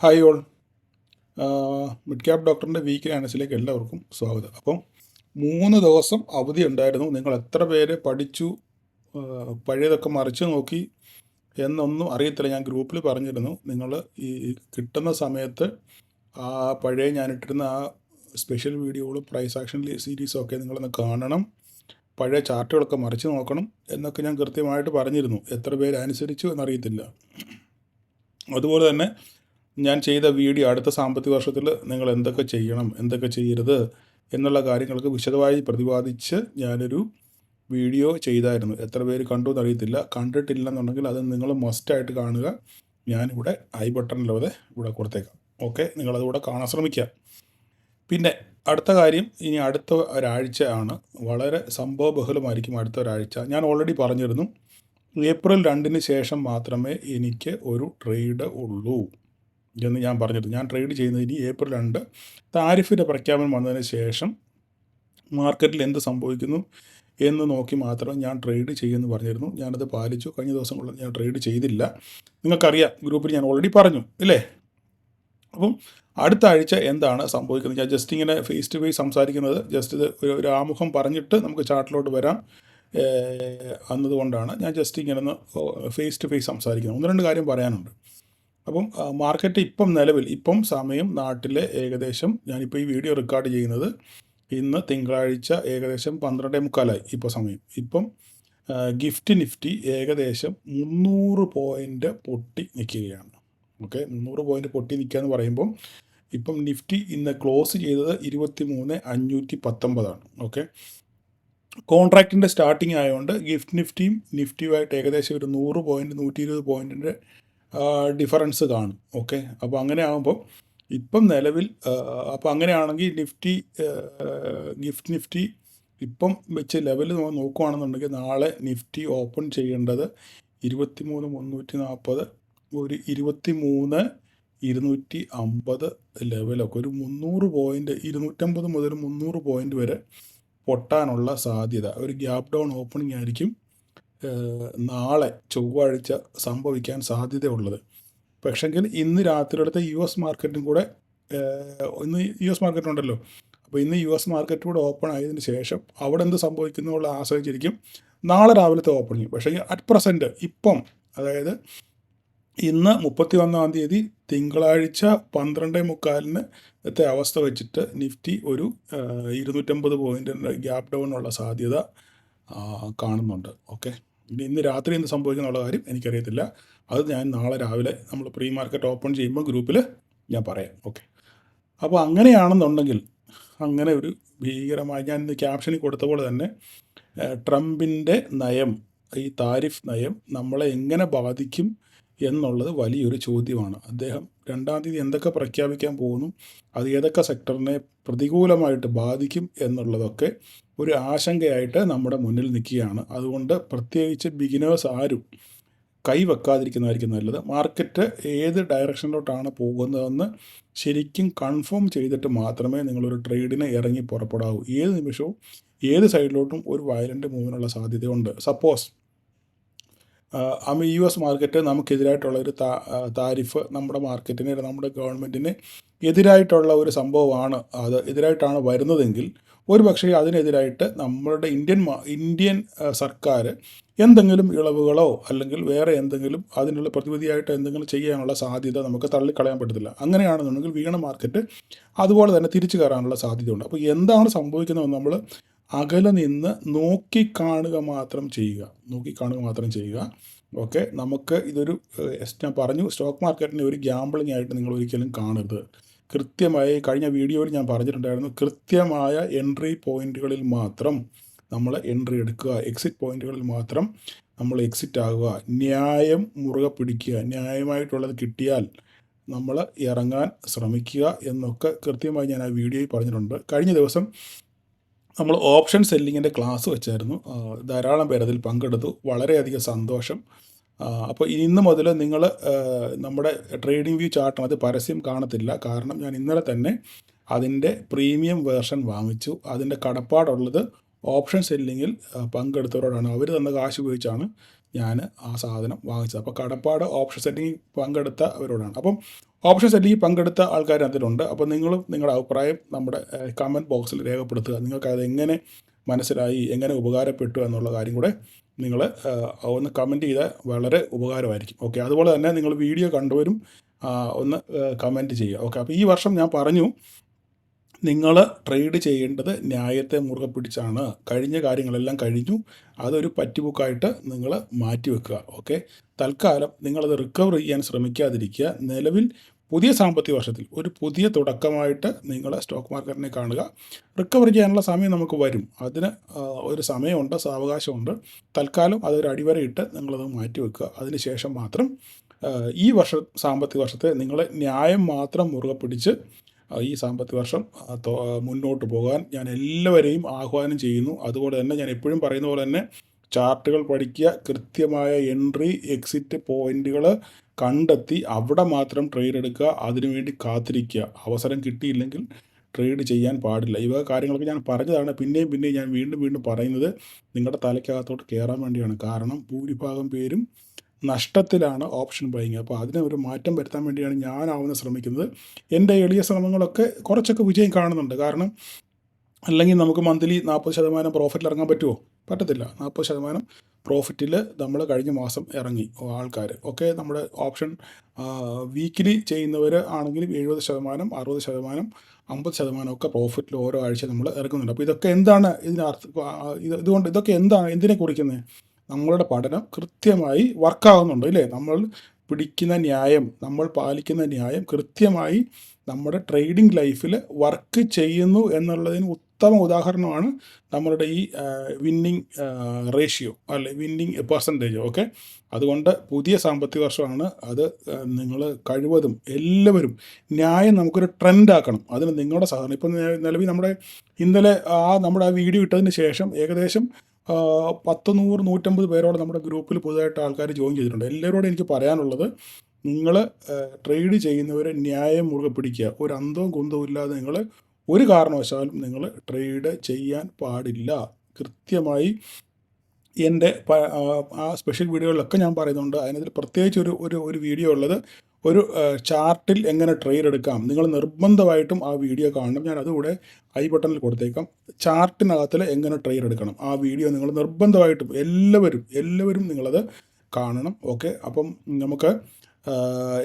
Hi all. Mid cap ഡോക്ടറിൻ്റെ weekly അനസിലേക്ക് എല്ലാവർക്കും സ്വാഗതം. അപ്പം 3 ദിവസം അവധി ഉണ്ടായിരുന്നു. നിങ്ങൾ എത്ര പേര് പഠിച്ചു, പഴയതൊക്കെ മറിച്ച് നോക്കി എന്നൊന്നും അറിയത്തില്ല. ഞാൻ ഗ്രൂപ്പിൽ പറഞ്ഞിരുന്നു, നിങ്ങൾ ഈ കിട്ടുന്ന സമയത്ത് ആ പഴയ ഞാനിട്ടിരുന്ന ആ സ്പെഷ്യൽ വീഡിയോകളും പ്രൈസ് ആക്ഷൻ സീരീസും ഒക്കെ നിങ്ങളൊന്ന് കാണണം, പഴയ ചാർട്ടുകളൊക്കെ മറിച്ച് നോക്കണം എന്നൊക്കെ ഞാൻ കൃത്യമായിട്ട് പറഞ്ഞിരുന്നു. എത്ര പേര് അനുസരിച്ചു എന്നറിയത്തില്ല. അതുപോലെ തന്നെ ഞാൻ ചെയ്ത വീഡിയോ അടുത്ത സാമ്പത്തിക വർഷത്തിൽ നിങ്ങൾ എന്തൊക്കെ ചെയ്യണം, എന്തൊക്കെ ചെയ്യരുത് എന്നുള്ള കാര്യങ്ങൾക്ക് വിശദമായി പ്രതിപാദിച്ച് ഞാനൊരു വീഡിയോ ചെയ്തായിരുന്നു. എത്ര പേര് കണ്ടു എന്നറിയത്തില്ല. കണ്ടിട്ടില്ലെന്നുണ്ടെങ്കിൽ അത് നിങ്ങൾ മസ്റ്റായിട്ട് കാണുക. ഞാനിവിടെ ഐ ബട്ടണിലൂടെ ഇവിടെ കൊടുത്തേക്കാം. ഓക്കെ, നിങ്ങളതുകൂടെ കാണാൻ ശ്രമിക്കുക. പിന്നെ അടുത്ത കാര്യം, ഇനി അടുത്ത ഒരാഴ്ച ആണ്. വളരെ സംഭവബഹുലമായിരിക്കും അടുത്ത ഒരാഴ്ച. ഞാൻ ഓൾറെഡി പറഞ്ഞിരുന്നു, ഏപ്രിൽ 2 ശേഷം മാത്രമേ എനിക്ക് ഒരു ട്രേഡ് ഉള്ളൂ എന്ന് ഞാൻ പറഞ്ഞിരുന്നു. ഞാൻ ട്രേഡ് ചെയ്യുന്നത് ഇനി ഏപ്രിൽ 2 താരിഫിൻ്റെ പ്രഖ്യാപനം വന്നതിന് ശേഷം മാർക്കറ്റിൽ എന്ത് സംഭവിക്കുന്നു എന്ന് നോക്കി മാത്രമേ ഞാൻ ട്രേഡ് ചെയ്യുമെന്ന് പറഞ്ഞിരുന്നു. ഞാനത് പാലിച്ചു. കഴിഞ്ഞ ദിവസങ്ങളിൽ ഞാൻ ട്രേഡ് ചെയ്തില്ല. നിങ്ങൾക്കറിയാം, ഗ്രൂപ്പിൽ ഞാൻ ഓൾറെഡി പറഞ്ഞു ഇല്ലേ. അപ്പം അടുത്ത ആഴ്ച എന്താണ് സംഭവിക്കുന്നത്, ഞാൻ ജസ്റ്റ് ഇങ്ങനെ ഫേസ് ടു ഫേസ് സംസാരിക്കുന്നത്, ജസ്റ്റ് ഇത് ഒരു ആമുഖം പറഞ്ഞിട്ട് നമുക്ക് ചാർട്ടിലോട്ട് വരാം എന്നതുകൊണ്ടാണ് ഞാൻ ജസ്റ്റ് ഇങ്ങനെ ഒന്ന് ഫേസ് ടു ഫേസ് സംസാരിക്കുന്നത്. 1-2 കാര്യം പറയാനുണ്ട്. അപ്പം മാർക്കറ്റ് ഇപ്പം സമയം നാട്ടിലെ ഏകദേശം, ഞാനിപ്പോൾ ഈ വീഡിയോ റെക്കോർഡ് ചെയ്യുന്നത് ഇന്ന് തിങ്കളാഴ്ച ഏകദേശം 12:45 ഇപ്പോൾ സമയം. ഇപ്പം ഗിഫ്റ്റ് നിഫ്റ്റി ഏകദേശം 300 പോയിൻ്റ് പൊട്ടി നിൽക്കുകയാണ്. ഓക്കെ, 300 പോയിൻ്റ് പൊട്ടി നിൽക്കുക എന്ന് പറയുമ്പം ഇപ്പം നിഫ്റ്റി ഇന്ന് ക്ലോസ് ചെയ്തത് 23,519 ഓക്കെ, കോൺട്രാക്റ്റിൻ്റെ സ്റ്റാർട്ടിങ് ആയതുകൊണ്ട് ഗിഫ്റ്റ് നിഫ്റ്റിയുമായിട്ട് ഏകദേശം ഒരു 100 പോയിൻ്റ് 120 പോയിൻറ്റിൻ്റെ ഡിഫറൻസ് കാണും. ഓക്കെ, അപ്പോൾ അങ്ങനെ ആകുമ്പോൾ ഇപ്പം നിലവിൽ അപ്പോൾ അങ്ങനെയാണെങ്കിൽ ഗിഫ്റ്റ് നിഫ്റ്റി ഇപ്പം വെച്ച് ലെവൽ നോക്കുകയാണെന്നുണ്ടെങ്കിൽ നാളെ നിഫ്റ്റി ഓപ്പൺ ചെയ്യേണ്ടത് 23,340, ഒരു 23,250 ലെവലൊക്കെ, ഒരു 300 പോയിൻ്റ്, 250 മുതൽ 300 പോയിൻ്റ് വരെ പൊട്ടാനുള്ള സാധ്യത, ഒരു ഗ്യാപ് ഡൗൺ ഓപ്പണിംഗ് ആയിരിക്കും നാളെ ചൊവ്വാഴ്ച സംഭവിക്കാൻ സാധ്യതയുള്ളത്. പക്ഷെങ്കിൽ ഇന്ന് രാത്രിയിലത്തെ US മാർക്കറ്റും കൂടെ, ഇന്ന് US മാർക്കറ്റ് ഉണ്ടല്ലോ, അപ്പോൾ ഇന്ന് US മാർക്കറ്റ് കൂടെ ഓപ്പൺ ആയതിനു ശേഷം അവിടെ എന്ത് സംഭവിക്കുന്നുള്ള ആശ്രയിച്ചിരിക്കും നാളെ രാവിലത്തെ ഓപ്പണിങ്. പക്ഷേ അറ്റ് പ്രസൻറ്റ് ഇപ്പം, അതായത് ഇന്ന് 31-ാം തീയതി തിങ്കളാഴ്ച 12:45 അവസ്ഥ വെച്ചിട്ട് നിഫ്റ്റി ഒരു 250 പോയിൻ്റിൻ്റെ ഗ്യാപ് ഡൗണുള്ള സാധ്യത കാണുന്നുണ്ട്. ഓക്കെ, ഇന്ന് രാത്രി എന്ത് സംഭവിക്കുന്നുള്ള കാര്യം എനിക്കറിയത്തില്ല. അത് ഞാൻ നാളെ രാവിലെ നമ്മൾ പ്രീ മാർക്കറ്റ് ഓപ്പൺ ചെയ്യുമ്പോൾ ഗ്രൂപ്പിൽ ഞാൻ പറയാം. ഓക്കെ, അപ്പോൾ അങ്ങനെയാണെന്നുണ്ടെങ്കിൽ, അങ്ങനെ ഒരു ഭീകരമായ, ഞാൻ ഇന്ന് ക്യാപ്ഷനിൽ കൊടുത്ത പോലെ തന്നെ ട്രംപിൻ്റെ നയം, ഈ താരിഫ് നയം നമ്മളെ എങ്ങനെ ബാധിക്കും എന്നുള്ളത് വലിയൊരു ചോദ്യമാണ്. അദ്ദേഹം 2-ാം തീയതി എന്തൊക്കെ പ്രഖ്യാപിക്കാൻ പോകുന്നു, അത് ഏതൊക്കെ സെക്ടറിനെ പ്രതികൂലമായിട്ട് ബാധിക്കും എന്നുള്ളതൊക്കെ ഒരു ആശങ്കയായിട്ട് നമ്മുടെ മുന്നിൽ നിൽക്കുകയാണ്. അതുകൊണ്ട് പ്രത്യേകിച്ച് ബിഗിനേഴ്സ് ആരും കൈവെക്കാതിരിക്കുന്നതായിരിക്കും നല്ലത്. മാർക്കറ്റ് ഏത് ഡയറക്ഷനിലോട്ടാണ് പോകുന്നതെന്ന് ശരിക്കും കൺഫേം ചെയ്തിട്ട് മാത്രമേ നിങ്ങളൊരു ട്രേഡിന് ഇറങ്ങി പുറപ്പെടാവൂ. ഏത് നിമിഷവും ഏത് സൈഡിലോട്ടും ഒരു വയലൻ്റ് മൂവിനുള്ള സാധ്യതയുണ്ട്. സപ്പോസ് US മാർക്കറ്റ് നമുക്കെതിരായിട്ടുള്ള ഒരു താരിഫ് നമ്മുടെ മാർക്കറ്റിന്, നമ്മുടെ ഗവൺമെൻറ്റിന് എതിരായിട്ടുള്ള ഒരു സംഭവമാണ്, അത് എതിരായിട്ടാണ് വരുന്നതെങ്കിൽ ഒരു പക്ഷേ അതിനെതിരായിട്ട് നമ്മളുടെ ഇന്ത്യൻ സർക്കാർ എന്തെങ്കിലും ഇളവുകളോ അല്ലെങ്കിൽ വേറെ എന്തെങ്കിലും അതിനുള്ള പ്രതിവിധിയായിട്ട് എന്തെങ്കിലും ചെയ്യാനുള്ള സാധ്യത നമുക്ക് തള്ളിക്കളയാൻ പറ്റത്തില്ല. അങ്ങനെയാണെന്നുണ്ടെങ്കിൽ വീണ മാർക്കറ്റ് അതുപോലെ തന്നെ തിരിച്ചു കയറാനുള്ള സാധ്യതയുണ്ട്. അപ്പോൾ എന്താണ് സംഭവിക്കുന്നതെന്ന് നമ്മൾ അകലെ നിന്ന് നോക്കിക്കാണുക മാത്രം ചെയ്യുക. ഓക്കെ, നമുക്ക് ഇതൊരു, ഞാൻ പറഞ്ഞു, സ്റ്റോക്ക് മാർക്കറ്റിനെ ഒരു ഗ്യാമ്പിളിംഗ് ആയിട്ട് നിങ്ങൾ ഒരിക്കലും കാണരുത്. കൃത്യമായി കഴിഞ്ഞ വീഡിയോയിൽ ഞാൻ പറഞ്ഞിട്ടുണ്ടായിരുന്നു, കൃത്യമായ എൻട്രി പോയിൻറ്റുകളിൽ മാത്രം നമ്മൾ എൻട്രി എടുക്കുക, എക്സിറ്റ് പോയിൻറ്റുകളിൽ മാത്രം നമ്മൾ എക്സിറ്റ് ആകുക, ന്യായം മുറുകെ പിടിക്കുക, ന്യായമായിട്ടുള്ളത് കിട്ടിയാൽ നമ്മൾ ഇറങ്ങാൻ ശ്രമിക്കുക എന്നൊക്കെ കൃത്യമായി ഞാൻ ആ വീഡിയോയിൽ പറഞ്ഞിട്ടുണ്ട്. കഴിഞ്ഞ ദിവസം നമ്മൾ ഓപ്ഷൻ സെല്ലിങ്ങിൻ്റെ ക്ലാസ് വെച്ചായിരുന്നു. ധാരാളം പേർ അതിൽ പങ്കെടുത്തു. വളരെയധികം സന്തോഷം. അപ്പോൾ ഇന്ന് മുതൽ നിങ്ങൾ നമ്മുടെ ട്രേഡിംഗ് വ്യൂ ചാർട്ടിനകത്ത് പരസ്യം കാണത്തില്ല. കാരണം ഞാൻ ഇന്നലെ തന്നെ അതിൻ്റെ പ്രീമിയം വേർഷൻ വാങ്ങിച്ചു. അതിൻ്റെ കടപ്പാടുള്ളത് ഓപ്ഷൻ സെല്ലിങ്ങിൽ പങ്കെടുത്തവരോടാണ്. അവർ തന്ന കാശ് ഉപയോഗിച്ചാണ് ഞാൻ ആ സാധനം വാങ്ങിച്ചത്. അപ്പോൾ കടപ്പാട് ഓപ്ഷൻ സെല്ലിങ്ങിൽ പങ്കെടുത്ത അവരോടാണ്. അപ്പം ഓപ്ഷൻ സെല്ലിങ്ങിൽ പങ്കെടുത്ത ആൾക്കാർ അതിലുണ്ട്. അപ്പോൾ നിങ്ങളും നിങ്ങളുടെ അഭിപ്രായം നമ്മുടെ കമൻറ്റ് ബോക്സിൽ രേഖപ്പെടുത്തുക. നിങ്ങൾക്കത് എങ്ങനെ മനസ്സിലായി, എങ്ങനെ ഉപകാരപ്പെട്ടു എന്നുള്ള കാര്യം കൂടെ നിങ്ങൾ ഒന്ന് കമൻറ്റ് ചെയ്താൽ വളരെ ഉപകാരമായിരിക്കും. ഓക്കെ, അതുപോലെ തന്നെ നിങ്ങൾ വീഡിയോ കണ്ടവരും ഒന്ന് കമൻറ്റ് ചെയ്യുക. ഓക്കെ, അപ്പോൾ ഈ വർഷം ഞാൻ പറഞ്ഞു, നിങ്ങൾ ട്രേഡ് ചെയ്യേണ്ടത് ന്യായത്തെ മുറുകെ പിടിച്ചാണ്. കഴിഞ്ഞ കാര്യങ്ങളെല്ലാം കഴിഞ്ഞു, അതൊരു പറ്റുബുക്കായിട്ട് നിങ്ങൾ മാറ്റി വെക്കുക. ഓക്കെ, തൽക്കാലം നിങ്ങളത് റിക്കവർ ചെയ്യാൻ ശ്രമിക്കാതിരിക്കുക. നിലവിൽ പുതിയ സാമ്പത്തിക വർഷത്തിൽ ഒരു പുതിയ തുടക്കമായിട്ട് നിങ്ങൾ സ്റ്റോക്ക് മാർക്കറ്റിനെ കാണുക. റിക്കവർ ചെയ്യാനുള്ള സമയം നമുക്ക് വരും, അതിന് ഒരു സമയമുണ്ട്, സാവകാശമുണ്ട്. തൽക്കാലം അതൊരു അടിവരയിട്ട് നിങ്ങളത് മാറ്റി വെക്കുക. അതിന് ശേഷം മാത്രം ഈ സാമ്പത്തിക വർഷത്തെ നിങ്ങൾ ന്യായം മാത്രം മുറുകെ പിടിച്ച് ഈ സാമ്പത്തിക വർഷം മുന്നോട്ട് പോകാൻ ഞാൻ എല്ലാവരെയും ആഹ്വാനം ചെയ്യുന്നു. അതുപോലെ തന്നെ ഞാൻ എപ്പോഴും പറയുന്ന പോലെ തന്നെ ചാർട്ടുകൾ പഠിക്കുക, കൃത്യമായ എൻട്രി എക്സിറ്റ് പോയിന്റുകൾ കണ്ടെത്തി അവിടെ മാത്രം ട്രേഡ് എടുക്കുക, അതിനുവേണ്ടി കാത്തിരിക്കുക. അവസരം കിട്ടിയില്ലെങ്കിൽ ട്രേഡ് ചെയ്യാൻ പാടില്ല. ഇവ കാര്യങ്ങളൊക്കെ ഞാൻ പറഞ്ഞതാണ്. പിന്നെയും ഞാൻ വീണ്ടും പറയുന്നത് നിങ്ങളുടെ തലയ്ക്കകത്തോട്ട് കയറാൻ വേണ്ടിയാണ്. കാരണം ഭൂരിഭാഗം പേരും നഷ്ടത്തിലാണ് ഓപ്ഷൻ ബൈങ്. അപ്പോൾ അതിന് ഒരു മാറ്റം വരുത്താൻ വേണ്ടിയാണ് ഞാനാവുന്ന ശ്രമിക്കുന്നത്. എൻ്റെ എളിയ ശ്രമങ്ങളൊക്കെ കുറച്ചൊക്കെ വിജയം കാണുന്നുണ്ട്. കാരണം അല്ലെങ്കിൽ നമുക്ക് മന്ത്ലി 40% പ്രോഫിറ്റിൽ ഇറങ്ങാൻ പറ്റുമോ? പറ്റത്തില്ല. 40% പ്രോഫിറ്റിൽ നമ്മൾ കഴിഞ്ഞ മാസം ഇറങ്ങി ആൾക്കാർ. ഓക്കെ, നമ്മുടെ ഓപ്ഷൻ വീക്കിലി ചെയ്യുന്നവർ ആണെങ്കിലും 70%, 60%, 50% ഒക്കെ പ്രോഫിറ്റിൽ ഓരോ ആഴ്ച നമ്മൾ ഇറക്കുന്നുണ്ട്. അപ്പോൾ ഇതൊക്കെ എന്താണ് ഇതുകൊണ്ട് ഇതൊക്കെ എന്തിനെ കുറിക്കുന്നത്? നമ്മളുടെ പഠനം കൃത്യമായി വർക്കാവുന്നുണ്ട് ഇല്ലേ? നമ്മൾ പിടിക്കുന്ന ന്യായം, നമ്മൾ പാലിക്കുന്ന ന്യായം കൃത്യമായി നമ്മുടെ ട്രേഡിംഗ് ലൈഫിൽ വർക്ക് ചെയ്യുന്നു എന്നുള്ളതിന് ഉത്തമ ഉദാഹരണമാണ് നമ്മളുടെ ഈ വിന്നിങ് റേഷ്യോ അല്ലെ, വിന്നിങ് പെർസെൻറ്റേജ്. ഓക്കെ, അതുകൊണ്ട് പുതിയ സാമ്പത്തിക വർഷമാണ്. അത് നിങ്ങൾ കഴിവതും എല്ലാവരും ന്യായം നമുക്കൊരു ട്രെൻഡാക്കണം. അതിന് നിങ്ങളുടെ സഹകരണം. ഇപ്പം നിലവിൽ ഇന്നലെ നമ്മുടെ ആ വീഡിയോ ഇട്ടതിന് ശേഷം ഏകദേശം 100-150 പേരോട് നമ്മുടെ ഗ്രൂപ്പിൽ പുതുതായിട്ട് ആൾക്കാർ ജോയിൻ ചെയ്തിട്ടുണ്ട്. എല്ലാവരോടും എനിക്ക് പറയാനുള്ളത്, നിങ്ങൾ ട്രേഡ് ചെയ്യുന്നവരെ ന്യായം മുറുകെ പിടിക്കുക. ഒരു അന്തവും കുന്തവും ഇല്ലാതെ നിങ്ങൾ ഒരു കാരണവശാലും നിങ്ങൾ ട്രേഡ് ചെയ്യാൻ പാടില്ല. കൃത്യമായി എൻ്റെ ആ സ്പെഷ്യൽ വീഡിയോകളിലൊക്കെ ഞാൻ പറയുന്നുണ്ട്. അതിനകത്ത് പ്രത്യേകിച്ച് ഒരു വീഡിയോ ഉള്ളത്, ഒരു ചാർട്ടിൽ എങ്ങനെ ട്രേഡ് എടുക്കാം. നിങ്ങൾ നിർബന്ധമായിട്ടും ആ വീഡിയോ കാണണം. ഞാൻ അതുകൂടെ ഐ ബട്ടണിൽ കൊടുത്തേക്കാം. ചാർട്ടിനകത്തിൽ എങ്ങനെ ട്രേഡ് എടുക്കണം, ആ വീഡിയോ നിങ്ങൾ നിർബന്ധമായിട്ടും എല്ലാവരും നിങ്ങളത് കാണണം. ഓക്കെ, അപ്പം നമുക്ക്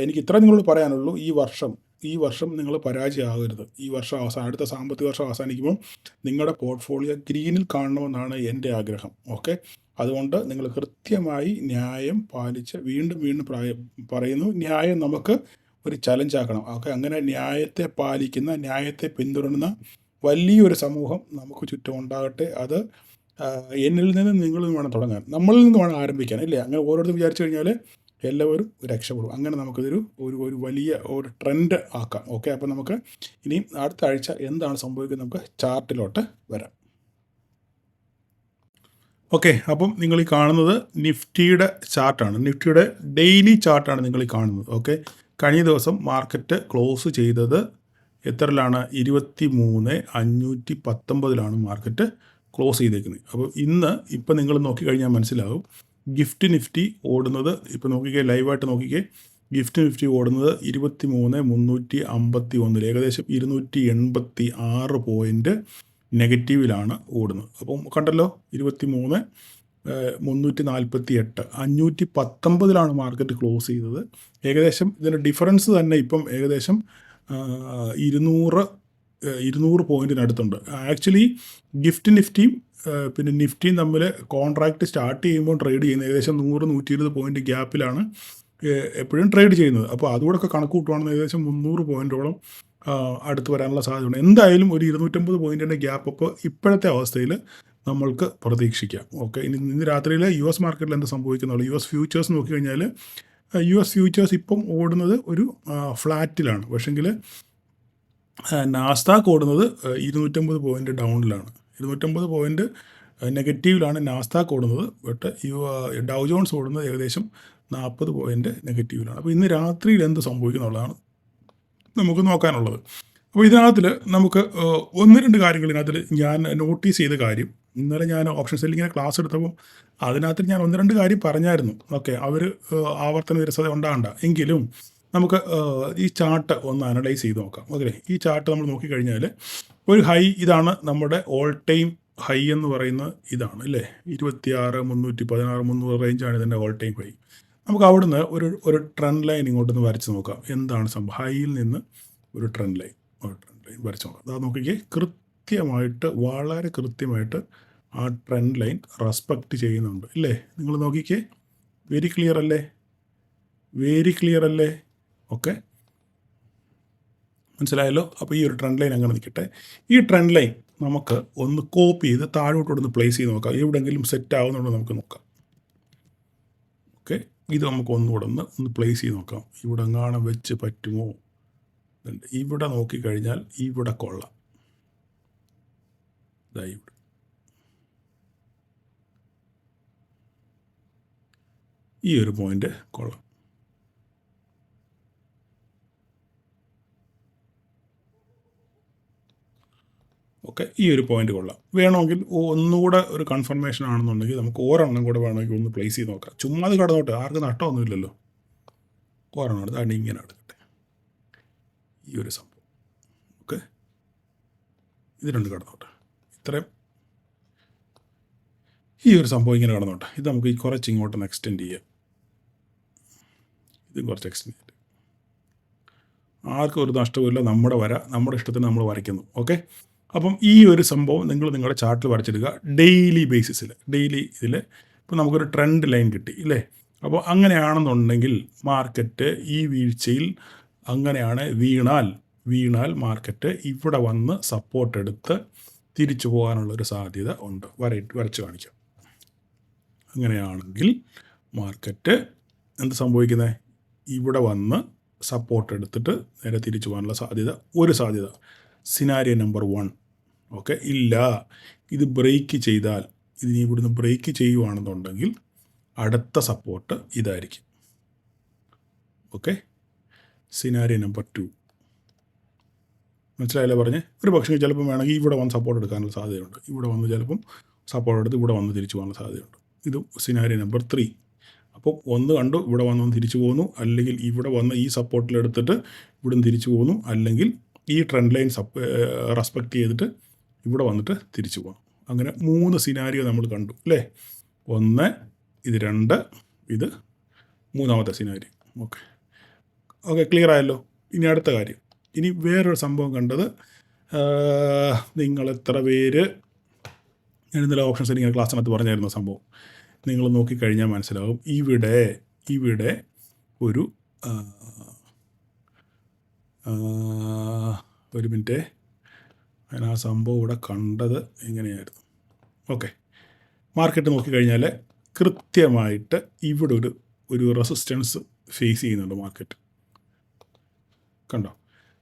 എനിക്ക് ഇത്ര നിങ്ങളോട് പറയാനുള്ളൂ. ഈ വർഷം നിങ്ങൾ പരാജയമാകരുത്. ഈ വർഷം അടുത്ത സാമ്പത്തിക വർഷം അവസാനിക്കുമ്പോൾ നിങ്ങളുടെ പോർട്ട്ഫോളിയോ ഗ്രീനിൽ കാണണമെന്നാണ് എൻ്റെ ആഗ്രഹം. ഓക്കെ, അതുകൊണ്ട് നിങ്ങൾ കൃത്യമായി ന്യായം പാലിച്ച് വീണ്ടും പറയുന്നു, ന്യായം നമുക്ക് ഒരു ചലഞ്ചാക്കണം. ഓക്കെ, അങ്ങനെ ന്യായത്തെ പാലിക്കുന്ന, ന്യായത്തെ പിന്തുടരുന്ന വലിയൊരു സമൂഹം നമുക്ക് ചുറ്റും ഉണ്ടാകട്ടെ. അത് എന്നിൽ നിന്ന് നിങ്ങളിൽ നിന്ന് വേണം തുടങ്ങാൻ, നമ്മളിൽ നിന്ന് വേണം ആരംഭിക്കാൻ, ഇല്ലേ? അങ്ങനെ ഓരോരുത്തർ വിചാരിച്ചു കഴിഞ്ഞാൽ എല്ലാവരും രക്ഷപ്പെടും. അങ്ങനെ നമുക്കിതൊരു ഒരു വലിയ ഒരു ട്രെൻഡ് ആക്കാം. ഓക്കെ, അപ്പോൾ നമുക്ക് ഇനിയും അടുത്ത ആഴ്ച എന്താണ് സംഭവിക്കുന്നത് നമുക്ക് ചാർട്ടിലോട്ട് വരാം. ഓക്കെ, അപ്പം നിങ്ങൾ ഈ കാണുന്നത് നിഫ്റ്റിയുടെ ചാർട്ടാണ്. നിഫ്റ്റിയുടെ ഡെയിലി ചാർട്ടാണ് നിങ്ങൾ ഈ കാണുന്നത്. ഓക്കെ, കഴിഞ്ഞ ദിവസം മാർക്കറ്റ് ക്ലോസ് ചെയ്തത് എത്രയിലാണ്? 23,519 മാർക്കറ്റ് ക്ലോസ് ചെയ്തേക്കുന്നത്. അപ്പോൾ ഇപ്പം നിങ്ങൾ നോക്കിക്കഴിഞ്ഞാൽ മനസ്സിലാവും, ഗിഫ്റ്റ് നിഫ്റ്റി ഓടുന്നത്, ഇപ്പോൾ നോക്കിക്കേ, ലൈവായിട്ട് നോക്കിക്കേ, ഗിഫ്റ്റ് നിഫ്റ്റി ഓടുന്നത് 23,351, ഏകദേശം 286 പോയിൻറ്റ് നെഗറ്റീവിലാണ് ഓടുന്നത്. അപ്പം കണ്ടല്ലോ, 23,348, 519 മാർക്കറ്റ് ക്ലോസ് ചെയ്തത്. ഏകദേശം ഇതിൻ്റെ ഡിഫറൻസ് തന്നെ ഇപ്പം ഏകദേശം 200 പോയിൻറ്റിനടുത്തുണ്ട്. ആക്ച്വലി ഗിഫ്റ്റ് നിഫ്റ്റിയും പിന്നെ നിഫ്റ്റിയും തമ്മിൽ കോൺട്രാക്റ്റ് സ്റ്റാർട്ട് ചെയ്യുമ്പോൾ ട്രേഡ് ചെയ്യുന്നത് ഏകദേശം 100-120 പോയിൻറ്റ് ഗ്യാപ്പിലാണ് എപ്പോഴും ട്രേഡ് ചെയ്യുന്നത്. അപ്പോൾ അതുകൂടെ ഒക്കെ കണക്ക് കൂട്ടുവാണെങ്കിൽ ഏകദേശം 300 പോയിൻറ്റോളം അടുത്ത് വരാനുള്ള സാധ്യതയുണ്ട്. എന്തായാലും ഒരു 250 പോയിൻറ്റിൻ്റെ ഗ്യാപ്പ് അപ്പോൾ ഇപ്പോഴത്തെ അവസ്ഥയിൽ നമ്മൾക്ക് പ്രതീക്ഷിക്കാം. ഓക്കെ, ഇന്ന് രാത്രിയിൽ US മാർക്കറ്റിൽ എന്ത് സംഭവിക്കുന്നുള്ളൂ? US ഫ്യൂച്ചേഴ്സ് നോക്കിക്കഴിഞ്ഞാൽ US ഫ്യൂച്ചേഴ്സ് ഇപ്പം ഓടുന്നത് ഒരു ഫ്ലാറ്റിലാണ്. പക്ഷെങ്കിൽ നാസ്ഡാക്ക് ഓടുന്നത് 250 പോയിൻറ്റ് ഡൗണിലാണ്. 250 പോയിൻറ്റ് നെഗറ്റീവിലാണ് നാസ്ഡാക്ക് ഓടുന്നത്. ബട്ട് ഡൗ ജോൺസ് ഓടുന്നത് ഏകദേശം 40 പോയിൻറ്റ് നെഗറ്റീവിലാണ്. അപ്പോൾ ഇന്ന് രാത്രിയിൽ എന്ത് സംഭവിക്കുന്നുള്ളതാണ് നമുക്ക് നോക്കാനുള്ളത്. അപ്പോൾ ഇതിനകത്തിൽ നമുക്ക് 1-2 കാര്യങ്ങൾ ഇതിനകത്തിൽ ഞാൻ നോട്ടീസ് ചെയ്ത കാര്യം, ഇന്നലെ ഞാൻ ഓപ്ഷൻ സെല്ലിങ്ങിന് ക്ലാസ് എടുത്തപ്പോൾ അതിനകത്ത് ഞാൻ 1-2 കാര്യം പറഞ്ഞായിരുന്നു. ഓക്കെ, അവർ ആവർത്തന വിരസത ഉണ്ടാകണ്ട. എങ്കിലും നമുക്ക് ഈ ചാർട്ട് ഒന്ന് അനലൈസ് ചെയ്ത് നോക്കാം. ഓക്കെ, ഈ ചാർട്ട് നമ്മൾ നോക്കിക്കഴിഞ്ഞാൽ ഒരു ഹൈ ഇതാണ്, നമ്മുടെ ഓൾ ടൈം ഹൈ എന്ന് പറയുന്നത് ഇതാണ് അല്ലേ, 26, 316, 300 റേഞ്ചാണ് ഇതിൻ്റെ ഓൾ ടൈം ഹൈ. നമുക്ക് അവിടുന്ന് ഒരു ട്രെൻഡ് ലൈൻ ഇങ്ങോട്ടൊന്ന് വരച്ച് നോക്കാം. എന്താണ് സംഭവം? ഹൈയിൽ നിന്ന് ഒരു ട്രെൻഡ് ലൈൻ വരച്ച് നോക്കാം. അതാ നോക്കിക്കേ, കൃത്യമായിട്ട്, വളരെ കൃത്യമായിട്ട് ആ ട്രെൻഡ് ലൈൻ റെസ്പെക്റ്റ് ചെയ്യുന്നുണ്ട് ഇല്ലേ? നിങ്ങൾ നോക്കിക്കേ, വെരി ക്ലിയർ അല്ലേ? വെരി ക്ലിയർ അല്ലേ? ഓക്കെ, മനസ്സിലായല്ലോ. അപ്പോൾ ഈ ഒരു ട്രെൻഡ് ലൈൻ അങ്ങനെ നിൽക്കട്ടെ. ഈ ട്രെൻഡ് ലൈൻ നമുക്ക് ഒന്ന് കോപ്പി ചെയ്ത് താഴോട്ടൊന്ന് പ്ലേസ് ചെയ്ത് നോക്കാം. എവിടെയെങ്കിലും സെറ്റ് ആവുന്നുണ്ടോ നമുക്ക് നോക്കാം. ഓക്കെ, ഇത് നമുക്ക് ഒന്നുകൂടെ ഒന്ന് പ്ലേസ് ചെയ്ത് നോക്കാം. ഇവിടെ എങ്ങാനും വെച്ച് പറ്റുമോ? ഇവിടെ നോക്കിക്കഴിഞ്ഞാൽ ഇവിടെ കൊള്ളാം. ഇവിടെ ഈ ഒരു പോയിന്റ് കൊള്ളാം. ഓക്കെ, ഈ ഒരു പോയിന്റ് കൊള്ളാം. വേണമെങ്കിൽ ഒന്നുകൂടെ ഒരു കൺഫർമേഷൻ ആണെന്നുണ്ടെങ്കിൽ നമുക്ക് ഒരെണ്ണം കൂടെ വേണമെങ്കിൽ ഒന്ന് പ്ലേസ് ചെയ്ത് നോക്കാം. ചുമ്മാ അത് കടന്നോട്ടെ, ആർക്കും നഷ്ടമൊന്നുമില്ലല്ലോ. ഒരെണ്ണം എടുത്ത് അത് ഇങ്ങനെ എടുക്കട്ടെ, ഈ ഒരു സംഭവം. ഓക്കെ, ഇത് രണ്ട് കടന്നോട്ടെ, ഇത്രയും ഈ ഒരു സംഭവം ഇങ്ങനെ കടന്നോട്ടെ. ഇത് നമുക്ക് ഈ കുറച്ച് ഇങ്ങോട്ടൊന്ന് എക്സ്റ്റെൻഡ് ചെയ്യാം. ഇതും കുറച്ച് എക്സ്റ്റെൻഡ് ചെയ്തിട്ട് ആർക്കും ഒരു നഷ്ടവുമില്ല. നമ്മുടെ വര നമ്മുടെ ഇഷ്ടത്തിന് നമ്മൾ വരയ്ക്കുന്നു. ഓക്കെ, അപ്പം ഈ ഒരു സംഭവം നിങ്ങൾ നിങ്ങളുടെ ചാർട്ടിൽ വരച്ചെടുക്കുക. ഡെയിലി ബേസിസിൽ, ഡെയിലി ഇതിൽ ഇപ്പോൾ നമുക്കൊരു ട്രെൻഡ് ലൈൻ കിട്ടി ഇല്ലേ? അപ്പോൾ അങ്ങനെയാണെന്നുണ്ടെങ്കിൽ മാർക്കറ്റ് ഈ വീഴ്ചയിൽ അങ്ങനെയാണ് വീണാൽ മാർക്കറ്റ് ഇവിടെ വന്ന് സപ്പോർട്ട് എടുത്ത് തിരിച്ചു പോകാനുള്ളൊരു സാധ്യത ഉണ്ട്. വരച്ച് കാണിക്കാം. അങ്ങനെയാണെങ്കിൽ മാർക്കറ്റ് എന്ത് സംഭവിക്കുന്നത്? ഇവിടെ വന്ന് സപ്പോർട്ട് എടുത്തിട്ട് നേരെ തിരിച്ചു പോകാനുള്ള സാധ്യത, സിനാരിയോ നമ്പർ 1. ഓക്കെ, ഇല്ല, ഇത് ബ്രേക്ക് ചെയ്താൽ, ഇതിനി ഇവിടുന്ന് ബ്രേക്ക് ചെയ്യുകയാണെന്നുണ്ടെങ്കിൽ അടുത്ത സപ്പോർട്ട് ഇതായിരിക്കും. Okay, scenario number 2. മനസ്സിലായല്ലോ പറഞ്ഞ്? ഒരു പക്ഷേ ചിലപ്പം വേണമെങ്കിൽ ഇവിടെ വന്ന് സപ്പോർട്ട് എടുക്കാനുള്ള സാധ്യതയുണ്ട്. ഇവിടെ വന്ന് ചിലപ്പം സപ്പോർട്ട് എടുത്ത് ഇവിടെ വന്ന് തിരിച്ചു പോകാനുള്ള സാധ്യതയുണ്ട്. ഇത് സിനാരിയോ നമ്പർ 3. അപ്പോൾ ഒന്ന് കണ്ടു, ഇവിടെ വന്ന് തിരിച്ചു പോകുന്നു, അല്ലെങ്കിൽ ഇവിടെ വന്ന് ഈ സപ്പോർട്ടിലെടുത്തിട്ട് ഇവിടുന്ന് തിരിച്ചു പോകുന്നു, അല്ലെങ്കിൽ ഈ ട്രെൻഡ് ലൈൻ റെസ്പെക്റ്റ് ചെയ്തിട്ട് ഇവിടെ വന്നിട്ട് തിരിച്ചു പോകണം. അങ്ങനെ 3 സിനാരിയോ നമ്മൾ കണ്ടു അല്ലേ? 1, ഇത് 2, ഇത് 3-ാമത്തെ സിനാരിയോ. ഓക്കെ, ക്ലിയർ ആയല്ലോ. ഇനി അടുത്ത കാര്യം, ഇനി വേറൊരു സംഭവം കണ്ടത്, നിങ്ങൾ എത്ര പേര്, ഞാൻ ഇന്നലെ ഓപ്ഷൻസ് ഇങ്ങനെ ക്ലാസ്സിനകത്ത് പറഞ്ഞായിരുന്നു സംഭവം, നിങ്ങൾ നോക്കിക്കഴിഞ്ഞാൽ മനസ്സിലാവും. ഇവിടെ ഒരു ഒരു മിനിറ്റ്, ഞാൻ ആ സംഭവം ഇവിടെ കണ്ടത് എങ്ങനെയായിരുന്നു. ഓക്കെ, മാർക്കറ്റ് നോക്കിക്കഴിഞ്ഞാൽ കൃത്യമായിട്ട് ഇവിടെ ഒരു റെസിസ്റ്റൻസ് ഫേസ് ചെയ്യുന്നുണ്ട് മാർക്കറ്റ്. കണ്ടോ?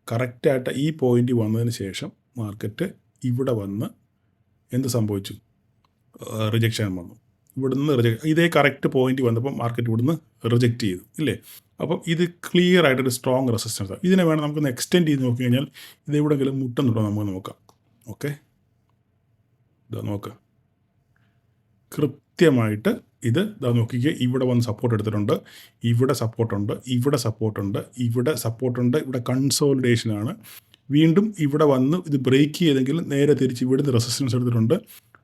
കറക്റ്റായിട്ട് ഈ പോയിൻ്റ് വന്നതിന് ശേഷം മാർക്കറ്റ് ഇവിടെ വന്ന് എന്ത് സംഭവിച്ചു? റിജക്ഷൻ വന്നു. ഇവിടുന്ന് ഇതേ കറക്റ്റ് പോയിന്റ് വന്നപ്പോൾ മാർക്കറ്റ് ഇവിടുന്ന് റിജക്റ്റ് ചെയ്തു ഇല്ലേ? അപ്പം ഇത് ക്ലിയർ ആയിട്ടൊരു സ്ട്രോങ് റെസിസ്റ്റൻസ്. ഇതിനെ വേണം നമുക്കൊന്ന് എക്സ്റ്റെൻഡ് ചെയ്ത് നോക്കി കഴിഞ്ഞാൽ ഇത് എവിടെയെങ്കിലും മുട്ടുന്നുണ്ടോ നമുക്ക് നോക്കാം. ഓക്കെ, ഇതാ നോക്ക്, കൃത്യമായിട്ട് ഇത് ഇതാ നോക്കിക്കുക. ഇവിടെ വന്ന് സപ്പോർട്ട് എടുത്തിട്ടുണ്ട്, ഇവിടെ സപ്പോർട്ടുണ്ട്, ഇവിടെ കൺസോളിഡേഷനാണ്. വീണ്ടും ഇവിടെ വന്ന് ഇത് ബ്രേക്ക് ചെയ്തെങ്കിൽ നേരെ തിരിച്ച് ഇവിടുന്ന് റെസിസ്റ്റൻസ് എടുത്തിട്ടുണ്ട്,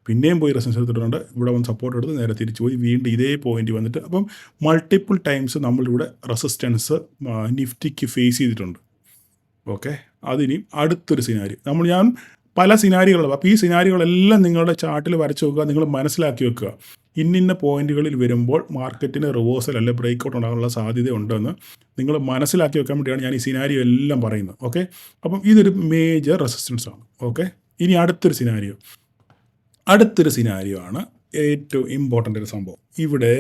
പിന്നെയും പോയി റെസിസ്റ്റൻസ് എടുത്തിട്ടുണ്ട്, ഇവിടെ വന്ന് സപ്പോർട്ട് എടുത്ത് നേരെ തിരിച്ചു പോയി വീണ്ടും ഇതേ പോയിന്റ് വന്നിട്ട്, അപ്പം മൾട്ടിപ്പിൾ ടൈംസ് നമ്മളിവിടെ റെസിസ്റ്റൻസ് നിഫ്റ്റിക്ക് ഫേസ് ചെയ്തിട്ടുണ്ട്. ഓക്കെ, അതിനി അടുത്തൊരു സിനാരിയോ ഞാൻ പല സിനാരികളും, അപ്പോൾ ഈ സിനാരികളെല്ലാം നിങ്ങളുടെ ചാർട്ടിൽ വരച്ച് വെക്കുക, നിങ്ങൾ മനസ്സിലാക്കി വെക്കുക. ഇന്ന പോയിന്റുകളിൽ വരുമ്പോൾ മാർക്കറ്റിന് റിവേഴ്സൽ അല്ലെ ബ്രേക്ക് ഔട്ട് ഉണ്ടാകാനുള്ള സാധ്യത ഉണ്ടെന്ന് നിങ്ങൾ മനസ്സിലാക്കി വെക്കാൻ വേണ്ടിയാണ് ഞാൻ ഈ സിനാരിയോ എല്ലാം പറയുന്നത്. ഓക്കെ, അപ്പം ഇതൊരു മേജർ റെസിസ്റ്റൻസ് ആണ്. ഓക്കെ, ഇനി അടുത്തൊരു സിനാരിയോ ആണ് ഏറ്റവും ഇമ്പോർട്ടൻ്റ് ഒരു സംഭവം. ഇവിടെ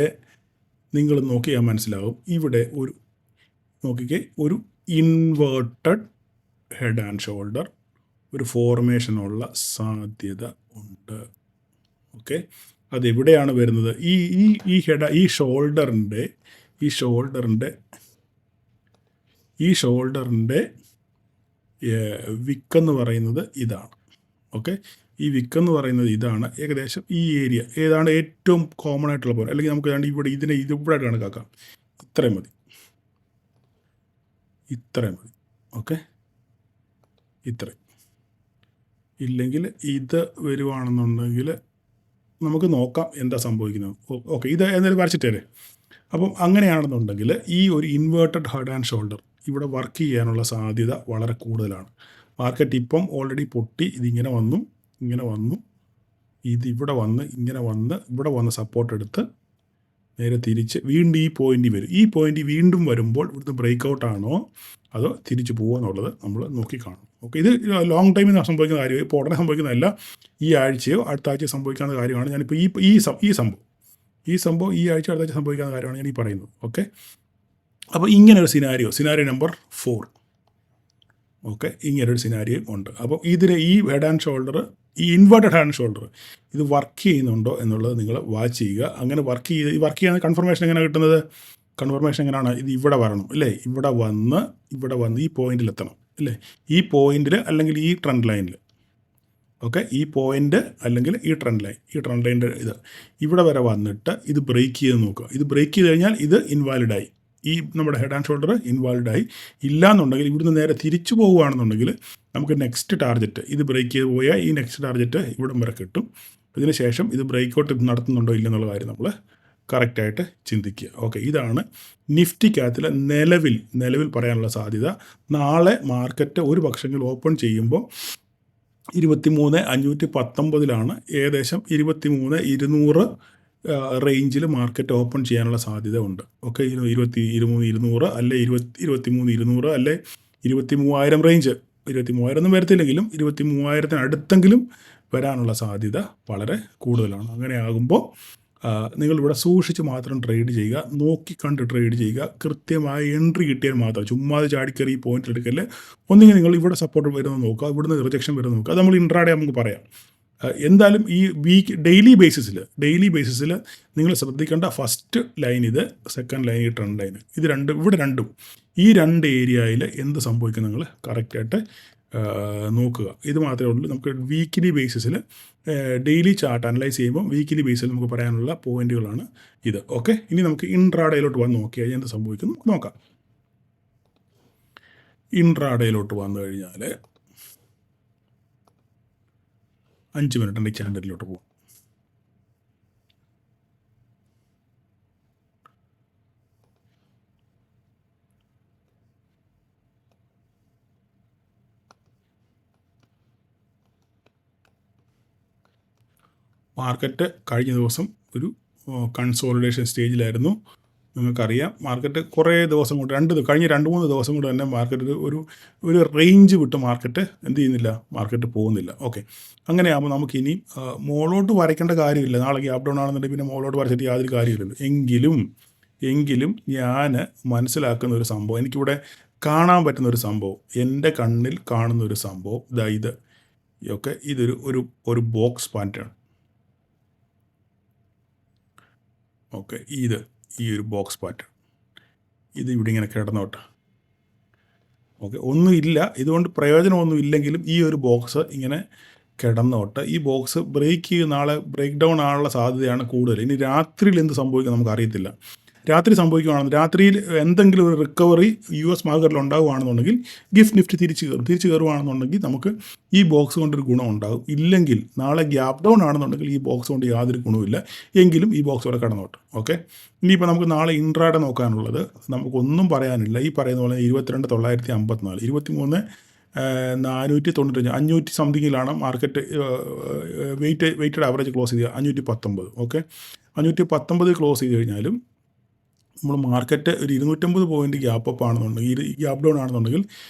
നിങ്ങൾ നോക്കിയാൽ മനസ്സിലാവും, ഇവിടെ ഒരു ഇൻവേർട്ടഡ് ഹെഡ് ആൻഡ് ഷോൾഡർ ഒരു ഫോർമേഷനുള്ള സാധ്യത ഉണ്ട്. ഓക്കെ, അതെവിടെയാണ് വരുന്നത്? ഈ ഷോൾഡറിൻ്റെ വിക്കെന്ന് പറയുന്നത് ഇതാണ്. ഓക്കെ, ഈ വിക്ക് എന്ന് പറയുന്നത് ഇതാണ്. ഏകദേശം ഈ ഏരിയ ഏതാണ് ഏറ്റവും കോമൺ ആയിട്ടുള്ള പോലെ, അല്ലെങ്കിൽ നമുക്ക് ഏതാണ്ട് ഇവിടെ ഇതിവിടെ കണക്കാക്കാം. ഇത്രയും മതി. ഓക്കെ, ഇത്രയും. ഇല്ലെങ്കിൽ ഇത് വരുവാണെന്നുണ്ടെങ്കിൽ നമുക്ക് നോക്കാം എന്താ സംഭവിക്കുന്നത്. ഓക്കെ, ഇത് എന്തായാലും വരച്ചിട്ടേ. അപ്പം അങ്ങനെയാണെന്നുണ്ടെങ്കിൽ ഈ ഒരു ഇൻവേർട്ടഡ് ഹെഡ് ആൻഡ് ഷോൾഡർ ഇവിടെ വർക്ക് ചെയ്യാനുള്ള സാധ്യത വളരെ കൂടുതലാണ്. മാർക്കറ്റ് ഇപ്പം ഓൾറെഡി പൊട്ടി, ഇതിങ്ങനെ വന്നു, ഇതിവിടെ വന്ന് ഇവിടെ വന്ന് സപ്പോർട്ട് എടുത്ത് നേരെ തിരിച്ച് വീണ്ടും ഈ പോയിന്റ് വരും. ഈ പോയിന്റ് വീണ്ടും വരുമ്പോൾ ഇവിടുത്തെ ബ്രേക്ക് ഔട്ടാണോ അതോ തിരിച്ചു പോകുമോ എന്നുള്ളത് നമ്മൾ നോക്കിക്കാണും. ഓക്കെ, ഇത് ലോങ് ടൈമിൽ സംഭവിക്കുന്ന കാര്യം, ഇപ്പോൾ ഉടനെ സംഭവിക്കുന്നതല്ല. ഈ ആഴ്ചയോ അടുത്ത ആഴ്ചയോ സംഭവിക്കാവുന്ന കാര്യമാണ് ഞാനിപ്പോൾ ഈ സംഭവം ഈ ആഴ്ച അടുത്ത ആഴ്ച സംഭവിക്കാവുന്ന കാര്യമാണ് ഞാൻ ഈ പറയുന്നത്. ഓക്കെ, അപ്പോൾ ഇങ്ങനൊരു സിനാരിയോ നമ്പർ 4. ഓക്കെ, ഇങ്ങനൊരു സിനാരിയോ ഉണ്ട്. അപ്പോൾ ഇതിന് ഈ ഹെഡ് ആൻഡ് ഷോൾഡർ, ഈ ഇൻവേർട്ടഡ് ഹെഡ് ആൻഡ് ഷോൾഡർ ഇത് വർക്ക് ചെയ്യുന്നുണ്ടോ എന്നുള്ളത് നിങ്ങൾ വാച്ച് ചെയ്യുക. അങ്ങനെ വർക്ക് ചെയ്യുന്ന കൺഫർമേഷൻ എങ്ങനെയാണ് കിട്ടുന്നത്? കൺഫർമേഷൻ എങ്ങനെയാണ്? ഇത് ഇവിടെ വരണം അല്ലേ, ഇവിടെ വന്ന് ഈ പോയിന്റിൽ എത്തണം അല്ലേ, ഈ പോയിന്റിൽ അല്ലെങ്കിൽ ഈ ട്രെൻഡ് ലൈനിൽ. ഓക്കെ, ഈ പോയിന്റ് അല്ലെങ്കിൽ ഈ ട്രെൻഡ് ലൈനിൻ്റെ ഇത് ഇവിടെ വരെ വന്നിട്ട് ഇത് ബ്രേക്ക് ചെയ്ത് നോക്കുക. ഇത് ബ്രേക്ക് ചെയ്ത് കഴിഞ്ഞാൽ ഇത് ഇൻവാലിഡായി, ഈ നമ്മുടെ ഹെഡ് ആൻഡ് ഷോൾഡർ ഇൻവാലിഡായി. ഇല്ലയെന്നുണ്ടെങ്കിൽ ഇവിടുന്ന് നേരെ തിരിച്ചു പോവുകയാണെന്നുണ്ടെങ്കിൽ നമുക്ക് നെക്സ്റ്റ് ടാർഗറ്റ്, ഇത് ബ്രേക്ക് ചെയ്ത് പോയാൽ ഈ നെക്സ്റ്റ് ടാർഗറ്റ് ഇവിടം വരെ കിട്ടും. ഇതിന് ശേഷം ഇത് ബ്രേക്ക് ഔട്ട് നടത്തുന്നുണ്ടോ ഇല്ലെന്നുള്ള കാര്യം നമ്മൾ കറക്റ്റായിട്ട് ചിന്തിക്കുക. ഓക്കെ, ഇതാണ് നിഫ്റ്റിക്കകത്തിൽ നിലവിൽ പറയാനുള്ള സാധ്യത. നാളെ മാർക്കറ്റ് ഒരു പക്ഷെങ്കിൽ ഓപ്പൺ ചെയ്യുമ്പോൾ 23,519 ഏകദേശം 23,200 റേഞ്ചിൽ മാർക്കറ്റ് ഓപ്പൺ ചെയ്യാനുള്ള സാധ്യത ഉണ്ട്. ഓക്കെ, 23,200 അല്ലെ 23,200 അല്ലെ 23,000 റേഞ്ച്, 23,000 ഒന്നും വരത്തില്ലെങ്കിലും 23,000 അടുത്തെങ്കിലും വരാനുള്ള സാധ്യത വളരെ കൂടുതലാണ്. അങ്ങനെ ആകുമ്പോൾ നിങ്ങളിവിടെ സൂക്ഷിച്ച് മാത്രം ട്രേഡ് ചെയ്യുക, നോക്കിക്കണ്ട് ട്രേഡ് ചെയ്യുക. കൃത്യമായ എൻട്രി കിട്ടിയാൽ മാത്രം, ചുമ്മാതെ ചാടിക്കറി ഈ പോയിന്റ് എടുക്കല്ലേ. ഒന്നുകിൽ നിങ്ങൾ ഇവിടെ സപ്പോർട്ട് വരുന്നത് നോക്കുക, ഇവിടുന്ന് റിജക്ഷൻ വരുന്നത് നോക്കുക. അത് നമ്മൾ ഇൻട്രാഡേ നമുക്ക് പറയാം. എന്തായാലും ഈ ഡെയിലി ബേസിസിൽ നിങ്ങൾ ശ്രദ്ധിക്കേണ്ട ഫസ്റ്റ് ലൈൻ ഇത്, സെക്കൻഡ് ലൈൻ ഈ ട്രെൻഡ് ലൈൻ, ഇത് രണ്ടും ഈ രണ്ട് ഏരിയയിൽ എന്ത് സംഭവിക്കും നിങ്ങൾ കറക്റ്റായിട്ട് നോക്കുക. ഇത് മാത്രമേ ഉള്ളൂ. നമുക്ക് വീക്കിലി ബേസിസിൽ ഡെയിലി ചാർട്ട് അനലൈസ് ചെയ്യുമ്പോൾ വീക്കിലി ബേസിൽ നമുക്ക് പറയാനുള്ള പോയിന്റുകളാണ് ഇത്. ഓക്കെ, ഇനി നമുക്ക് ഇൻട്രാഡേയിലോട്ട് വന്ന് നോക്കിയാൽ എന്ത് സംഭവിക്കുന്നു നമുക്ക് നോക്കാം. ഇൻട്രാഡേയിലോട്ട് വന്നു കഴിഞ്ഞാൽ 5 മിനിറ്റിൻ്റെ ചാനലിലോട്ട് പോകും. മാർക്കറ്റ് കഴിഞ്ഞ ദിവസം ഒരു കൺസോളിഡേഷൻ സ്റ്റേജിലായിരുന്നു. നിങ്ങൾക്കറിയാം, മാർക്കറ്റ് കുറേ ദിവസം കൊണ്ട് കഴിഞ്ഞ 2-3 ദിവസം കൊണ്ട് തന്നെ മാർക്കറ്റ് ഒരു റേഞ്ച് വിട്ട് മാർക്കറ്റ് എന്ത് ചെയ്യുന്നില്ല, മാർക്കറ്റ് പോകുന്നില്ല. ഓക്കെ, അങ്ങനെയാകുമ്പോൾ നമുക്കിനി മോളോട്ട് വരയ്ക്കേണ്ട കാര്യമില്ല. നാളെ ഗ്യാപ് ഡൗൺ ആണെന്നുണ്ടെങ്കിൽ പിന്നെ മോളോട്ട് വരച്ചിട്ട് യാതൊരു കാര്യമില്ലല്ലോ. എങ്കിലും ഞാൻ മനസ്സിലാക്കുന്ന ഒരു സംഭവം, എനിക്കിവിടെ കാണാൻ പറ്റുന്ന ഒരു സംഭവം, എൻ്റെ കണ്ണിൽ കാണുന്ന ഒരു സംഭവം ഇത്. ഓക്കെ, ഇതൊരു ബോക്സ് പാറ്റേൺ. ഓക്കെ, ഈ ഒരു ബോക്സ് പാറ്റേൺ ഇത് ഇവിടെ ഇങ്ങനെ കിടന്നോട്ടെ. ഓക്കെ, ഒന്നുമില്ല, ഇതുകൊണ്ട് പ്രയോജനമൊന്നും ഇല്ലെങ്കിലും ഈ ഒരു ബോക്സ് ഇങ്ങനെ കിടന്നോട്ടെ. ഈ ബോക്സ് നാളെ ബ്രേക്ക് ഡൗൺ ആകാനുള്ള സാധ്യതയാണ് കൂടുതൽ. ഇനി രാത്രിയിൽ എന്ത് സംഭവിക്കും നമുക്കറിയത്തില്ല. രാത്രിയിൽ എന്തെങ്കിലും ഒരു റിക്കവറി US മാർക്കറ്റിൽ ഉണ്ടാവുകയാണെന്നുണ്ടെങ്കിൽ നിഫ്റ്റി തിരിച്ചു കയറുകയാണെന്നുണ്ടെങ്കിൽ നമുക്ക് ഈ ബോക്സ് കൊണ്ടൊരു ഗുണം ഉണ്ടാകും. ഇല്ലെങ്കിൽ നാളെ ഗ്യാപ് ഡൗൺ ആണെന്നുണ്ടെങ്കിൽ ഈ ബോക്സ് കൊണ്ട് യാതൊരു ഗുണവുമില്ല. എങ്കിലും ഈ ബോക്സ് ഇവിടെ കടന്നോട്ടെ. ഓക്കെ, ഇനിയിപ്പോൾ നമുക്ക് നാളെ ഇൻട്രാഡേ നോക്കാനുള്ളത് നമുക്കൊന്നും പറയാനില്ല. ഈ പറയുന്ന പോലെ 22,954, 23,495, 500 സംതിങ്ങിലാണ് മാർക്കറ്റ് വെയ്റ്റഡ് ആവറേജ് ക്ലോസ് ചെയ്ത് 519. ഓക്കെ, 519 ക്ലോസ് ചെയ്ത് കഴിഞ്ഞാലും നമ്മൾ മാർക്കറ്റ് ഒരു 250 പോയിൻറ്റ് ഗ്യാപ്പ് അപ്പ് ആണെന്നുണ്ടെങ്കിൽ, ഈ ഗ്യാപ് ഡൗൺ ആണെന്നുണ്ടെങ്കിൽ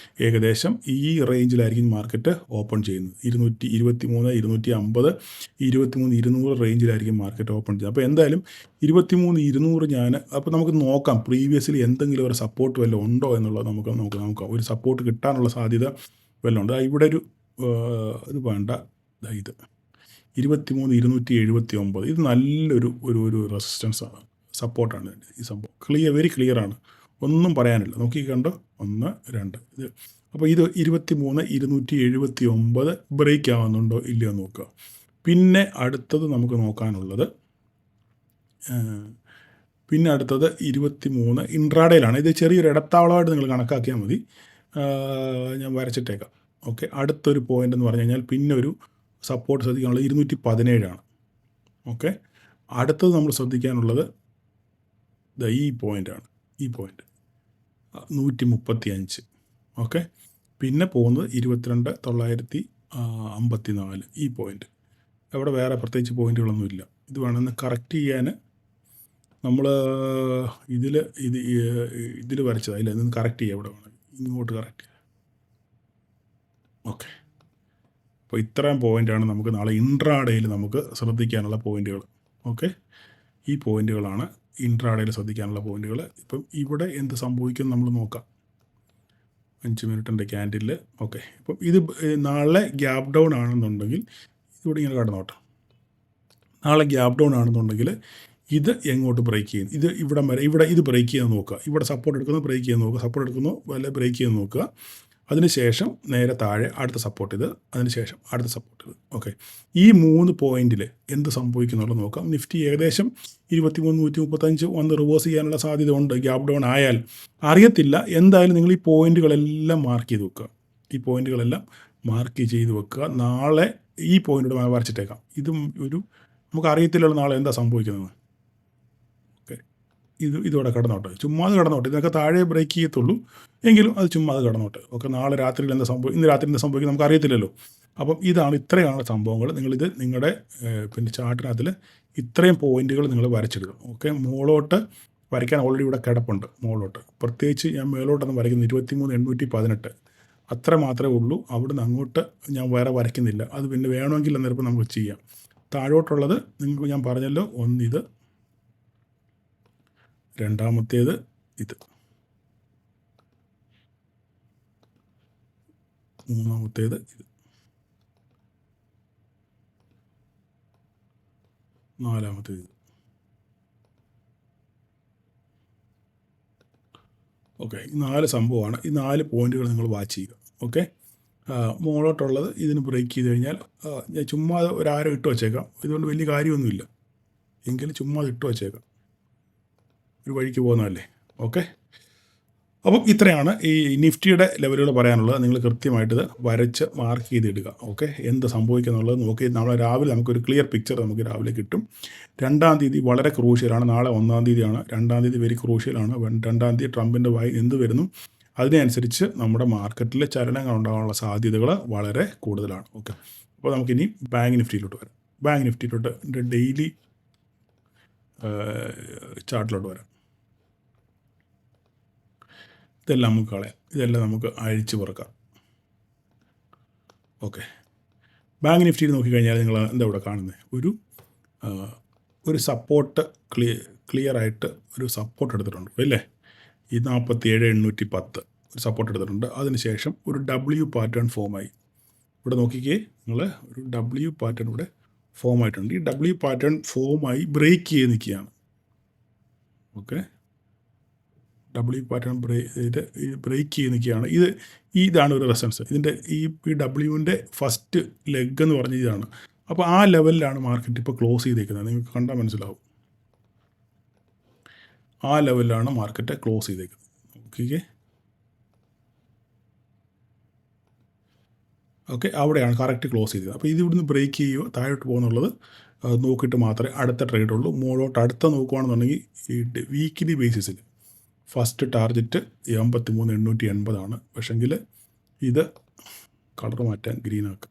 ഏകദേശം ഈ റേഞ്ചിലായിരിക്കും മാർക്കറ്റ് ഓപ്പൺ ചെയ്യുന്നത്. 223, 250, 23,200 റേഞ്ചിലായിരിക്കും മാർക്കറ്റ് ഓപ്പൺ ചെയ്യുന്നത്. അപ്പോൾ എന്തായാലും 23,200 അപ്പോൾ നമുക്ക് നോക്കാം പ്രീവിയസ്ലി എന്തെങ്കിലും ഒരു സപ്പോർട്ട് വല്ലതും ഉണ്ടോ എന്നുള്ളത് നമുക്ക് നോക്കാം. ഒരു സപ്പോർട്ട് കിട്ടാനുള്ള സാധ്യത വല്ലതും ഉണ്ട്. ഇവിടെ ഇത് വേണ്ട, ഇത് 23,279 ഇത് നല്ലൊരു റെസിസ്റ്റൻസാണ്, സപ്പോർട്ടാണ്. ഈ സംഭവം വെരി ക്ലിയർ ആണ്, ഒന്നും പറയാനില്ല. നോക്കി കണ്ടോ, 1, 2 ഇത്. അപ്പോൾ ഇത് 23,279 ബ്രേക്ക് ആവുന്നുണ്ടോ ഇല്ലയോ നോക്കുക. പിന്നെ അടുത്തത് നമുക്ക് നോക്കാനുള്ളത് പിന്നെ അടുത്തത് 23 ഇൻട്രാഡേയിലാണ്. ഇത് ചെറിയൊരു ഇടത്താവളമായിട്ട് നിങ്ങൾ കണക്കാക്കിയാൽ മതി. ഞാൻ വരച്ചിട്ടേക്കാം. ഓക്കെ, അടുത്തൊരു പോയിൻ്റ് എന്ന് പറഞ്ഞു കഴിഞ്ഞാൽ പിന്നെ ഒരു സപ്പോർട്ട് ശ്രദ്ധിക്കാനുള്ളത് 217 ഓക്കെ, അടുത്തത് നമ്മൾ ശ്രദ്ധിക്കാനുള്ളത് ഈ പോയിൻ്റാണ്. ഈ പോയിൻ്റ് 135. ഓക്കെ, പിന്നെ പോകുന്നത് 22,954 ഈ പോയിൻ്റ്. അവിടെ വേറെ പ്രത്യേകിച്ച് പോയിൻ്റുകളൊന്നുമില്ല. ഇത് വേണമെന്ന് കറക്റ്റ് ചെയ്യാൻ നമ്മൾ ഇതിൽ വരച്ചതാണ്. ഇല്ല, ഇതൊന്ന് കറക്റ്റ് ചെയ്യാം. ഇവിടെ വേണം ഇങ്ങോട്ട് കറക്റ്റ് ചെയ്യാം. ഓക്കെ, അപ്പോൾ ഇത്രയും പോയിൻ്റാണ് നമുക്ക് നാളെ ഇൻട്രാഡേയിൽ നമുക്ക് ശ്രദ്ധിക്കാനുള്ള പോയിൻ്റുകൾ. ഓക്കെ, ഈ പോയിൻ്റുകളാണ് ഇൻട്രാഡേയിൽ ശ്രദ്ധിക്കാനുള്ള പോയിൻ്റുകൾ. ഇപ്പം ഇവിടെ എന്ത് സംഭവിക്കും നമ്മൾ നോക്കാം. 5 മിനിറ്റിൻ്റെ ക്യാൻഡിൽ. ഓക്കെ, ഇപ്പം ഇത് നാളെ ഗ്യാപ്പ് ഡൗൺ ആണെന്നുണ്ടെങ്കിൽ ഇവിടെ ഇങ്ങനെ കടന്നോട്ടെ. നാളെ ഗ്യാപ്പ് ഡൗൺ ആണെന്നുണ്ടെങ്കിൽ ഇത് എങ്ങോട്ട് ബ്രേക്ക് ചെയ്യും? ഇത് ഇവിടെ ഇത് ബ്രേക്ക് ചെയ്യാൻ നോക്കുക. ഇവിടെ സപ്പോർട്ട് എടുക്കുന്നു, ബ്രേക്ക് ചെയ്യാൻ നോക്കുക. സപ്പോർട്ട് എടുക്കുന്നു, വല്ല ബ്രേക്ക് ചെയ്യാൻ നോക്കുക. അതിനുശേഷം നേരെ താഴെ അടുത്ത സപ്പോർട്ട് ഇത്, അതിനുശേഷം അടുത്ത സപ്പോർട്ട് ഇത്. ഓക്കെ, ഈ 3 പോയിന്റിൽ എന്ത് സംഭവിക്കുന്നുള്ളത് നോക്കാം. നിഫ്റ്റി ഏകദേശം 23,135 വന്ന് റിവേഴ്സ് ചെയ്യാനുള്ള സാധ്യത ഉണ്ട്. ഗ്യാപ്പ് ഡൗൺ ആയാൽ അറിയത്തില്ല. എന്തായാലും നിങ്ങൾ ഈ പോയിന്റുകളെല്ലാം മാർക്ക് ചെയ്ത് വെക്കുക. ഈ പോയിന്റുകളെല്ലാം മാർക്ക് ചെയ്ത് വെക്കുക. നാളെ ഈ പോയിന്റോട് വരച്ചിട്ടേക്കാം. ഇതും നമുക്ക് അറിയത്തില്ലല്ലോ നാളെ എന്താ സംഭവിക്കുന്നത്. ഓക്കെ, ഇതോടെ കടന്നോട്ടെ, ചുമ്മാ കടന്നോട്ടെ. ഇതിനൊക്കെ താഴെ ബ്രേക്ക് ചെയ്യത്തുള്ളൂ, എങ്കിലും അത് ചുമ്മാ കടന്നോട്ടെ. ഓക്കെ, നാളെ രാത്രിയിൽ എന്താ ഇന്ന് രാത്രി എന്താ സംഭവിക്കുന്നത് നമുക്ക് അറിയത്തില്ലല്ലോ. അപ്പം ഇത്രയാണ് സംഭവങ്ങൾ. നിങ്ങളിത് നിങ്ങളുടെ പിന്നെ ചാർട്ടിനകത്തിൽ ഇത്രയും പോയിന്റുകൾ നിങ്ങൾ വരച്ചെടുക്കും. ഓക്കെ, മുകളോട്ട് വരയ്ക്കാൻ ഓൾറെഡി ഇവിടെ കിടപ്പുണ്ട്. മുകളോട്ട് പ്രത്യേകിച്ച് ഞാൻ മേലോട്ടൊന്നും വരയ്ക്കുന്നത് 23,818 അത്ര മാത്രമേ ഉള്ളൂ. അവിടുന്ന് അങ്ങോട്ട് ഞാൻ വേറെ വരയ്ക്കുന്നില്ല. അത് പിന്നെ വേണമെങ്കിൽ അന്നേരം നമുക്ക് ചെയ്യാം. താഴോട്ടുള്ളത് നിങ്ങൾക്ക് ഞാൻ പറഞ്ഞല്ലോ, ഒന്നിത്, രണ്ടാമത്തേത് ഇത്, മൂന്നാമത്തേത് ഇത്, നാലാമത്തേത് ഇത്. ഓക്കെ, ഈ 4 സംഭവമാണ്. ഈ 4 പോയിന്റുകൾ നിങ്ങൾ വാച്ച് ചെയ്യുക. ഓക്കെ, മുകളോട്ടുള്ളത് ഇതിന് ബ്രേക്ക് ചെയ്ത് കഴിഞ്ഞാൽ ഞാൻ ചുമ്മാ ഒരു ആരോ ഇട്ട് വച്ചേക്കാം. ഇതുകൊണ്ട് വലിയ കാര്യമൊന്നുമില്ല, എങ്കിലും ചുമ്മാ ഇട്ട് വച്ചേക്കാം. ഒരു വഴിക്ക് പോകുന്നതല്ലേ. ഓക്കെ, അപ്പം ഇത്രയാണ് ഈ നിഫ്റ്റിയുടെ ലെവലുകൾ പറയാനുള്ളത്. നിങ്ങൾ കൃത്യമായിട്ടിത് വരച്ച് മാർക്ക് ചെയ്തിടുക. ഓക്കെ, എന്ത് സംഭവിക്കുന്നുള്ളത് നോക്കി നാളെ രാവിലെ നമുക്കൊരു ക്ലിയർ പിക്ചർ നമുക്ക് രാവിലെ കിട്ടും. 2-ാം തീയതി വളരെ ക്രൂഷ്യലാണ്. നാളെ 1-ാം തീയതിയാണ്. 2-ാം തീയതി വെരി ക്രൂഷ്യലാണ്. 2-ാം തീയതി ട്രംപിൻ്റെ വായി എന്ത് വരുന്നു അതിനനുസരിച്ച് നമ്മുടെ മാർക്കറ്റിൽ ചലനങ്ങൾ ഉണ്ടാകാനുള്ള സാധ്യതകൾ വളരെ കൂടുതലാണ്. ഓക്കെ, അപ്പോൾ നമുക്കിനി ബാങ്ക് നിഫ്റ്റിയിലോട്ട് വരാം. ബാങ്ക് നിഫ്റ്റിയിലോട്ട് ഡെയിലി ചാർട്ടിലോട്ട് വരാം. ഇതെല്ലാം നമുക്ക് കളയാം. ഇതെല്ലാം നമുക്ക് അഴിച്ച് പുറക്കാം. ഓക്കെ, ബാങ്ക് നിഫ്റ്റിയിൽ നോക്കിക്കഴിഞ്ഞാൽ നിങ്ങൾ എന്താ ഇവിടെ കാണുന്നത്? ഒരു സപ്പോർട്ട് ക്ലിയർ ആയിട്ട് ഒരു സപ്പോർട്ട് എടുത്തിട്ടുണ്ട് അല്ലേ? ഈ 47,810 ഒരു സപ്പോർട്ട് എടുത്തിട്ടുണ്ട്. അതിനുശേഷം ഒരു W പാറ്റേൺ ഫോമായി. ഇവിടെ നോക്കിക്കേ നിങ്ങൾ, ഒരു W പാറ്റേൺ ഇവിടെ ഫോം ആയിട്ടുണ്ട്. ഈ W പാറ്റേൺ ഫോമായി ബ്രേക്ക് ചെയ്ത് നിൽക്കുകയാണ്. ഓക്കെ, W പാറ്റേൺ ബ്രേക്ക് ചെയ്ത് നിൽക്കുകയാണ്. ഇതാണ് ഒരു റെസൻസ്. ഇതിൻ്റെ ഈ ഡബ്ല്യുവിൻ്റെ ഫസ്റ്റ് ലെഗ് എന്ന് പറഞ്ഞ ഇതാണ്. അപ്പോൾ ആ ലെവലിലാണ് മാർക്കറ്റ് ഇപ്പോൾ ക്ലോസ് ചെയ്തേക്കുന്നത്. നിങ്ങൾക്ക് കണ്ടാൽ മനസ്സിലാവും. ആ ലെവലിലാണ് മാർക്കറ്റ് ക്ലോസ് ചെയ്തേക്കുന്നത്. ഓക്കെ, ഓക്കെ, അവിടെയാണ് കറക്റ്റ് ക്ലോസ് ചെയ്തത്. അപ്പോൾ ഇത് ഇവിടുന്ന് ബ്രേക്ക് ചെയ്യുകയോ താഴോട്ട് പോകുന്നുള്ളത് നോക്കിയിട്ട് മാത്രമേ അടുത്ത ട്രേഡ് ഉള്ളൂ. മുകളോട്ട് അടുത്ത നോക്കുകയാണെന്നുണ്ടെങ്കിൽ ഈ വീക്കിലി ബേസിസിൽ ഫസ്റ്റ് ടാർഗറ്റ് 53,880 പക്ഷെങ്കിൽ ഇത് കളർ മാറ്റാൻ ഗ്രീനാക്കുക.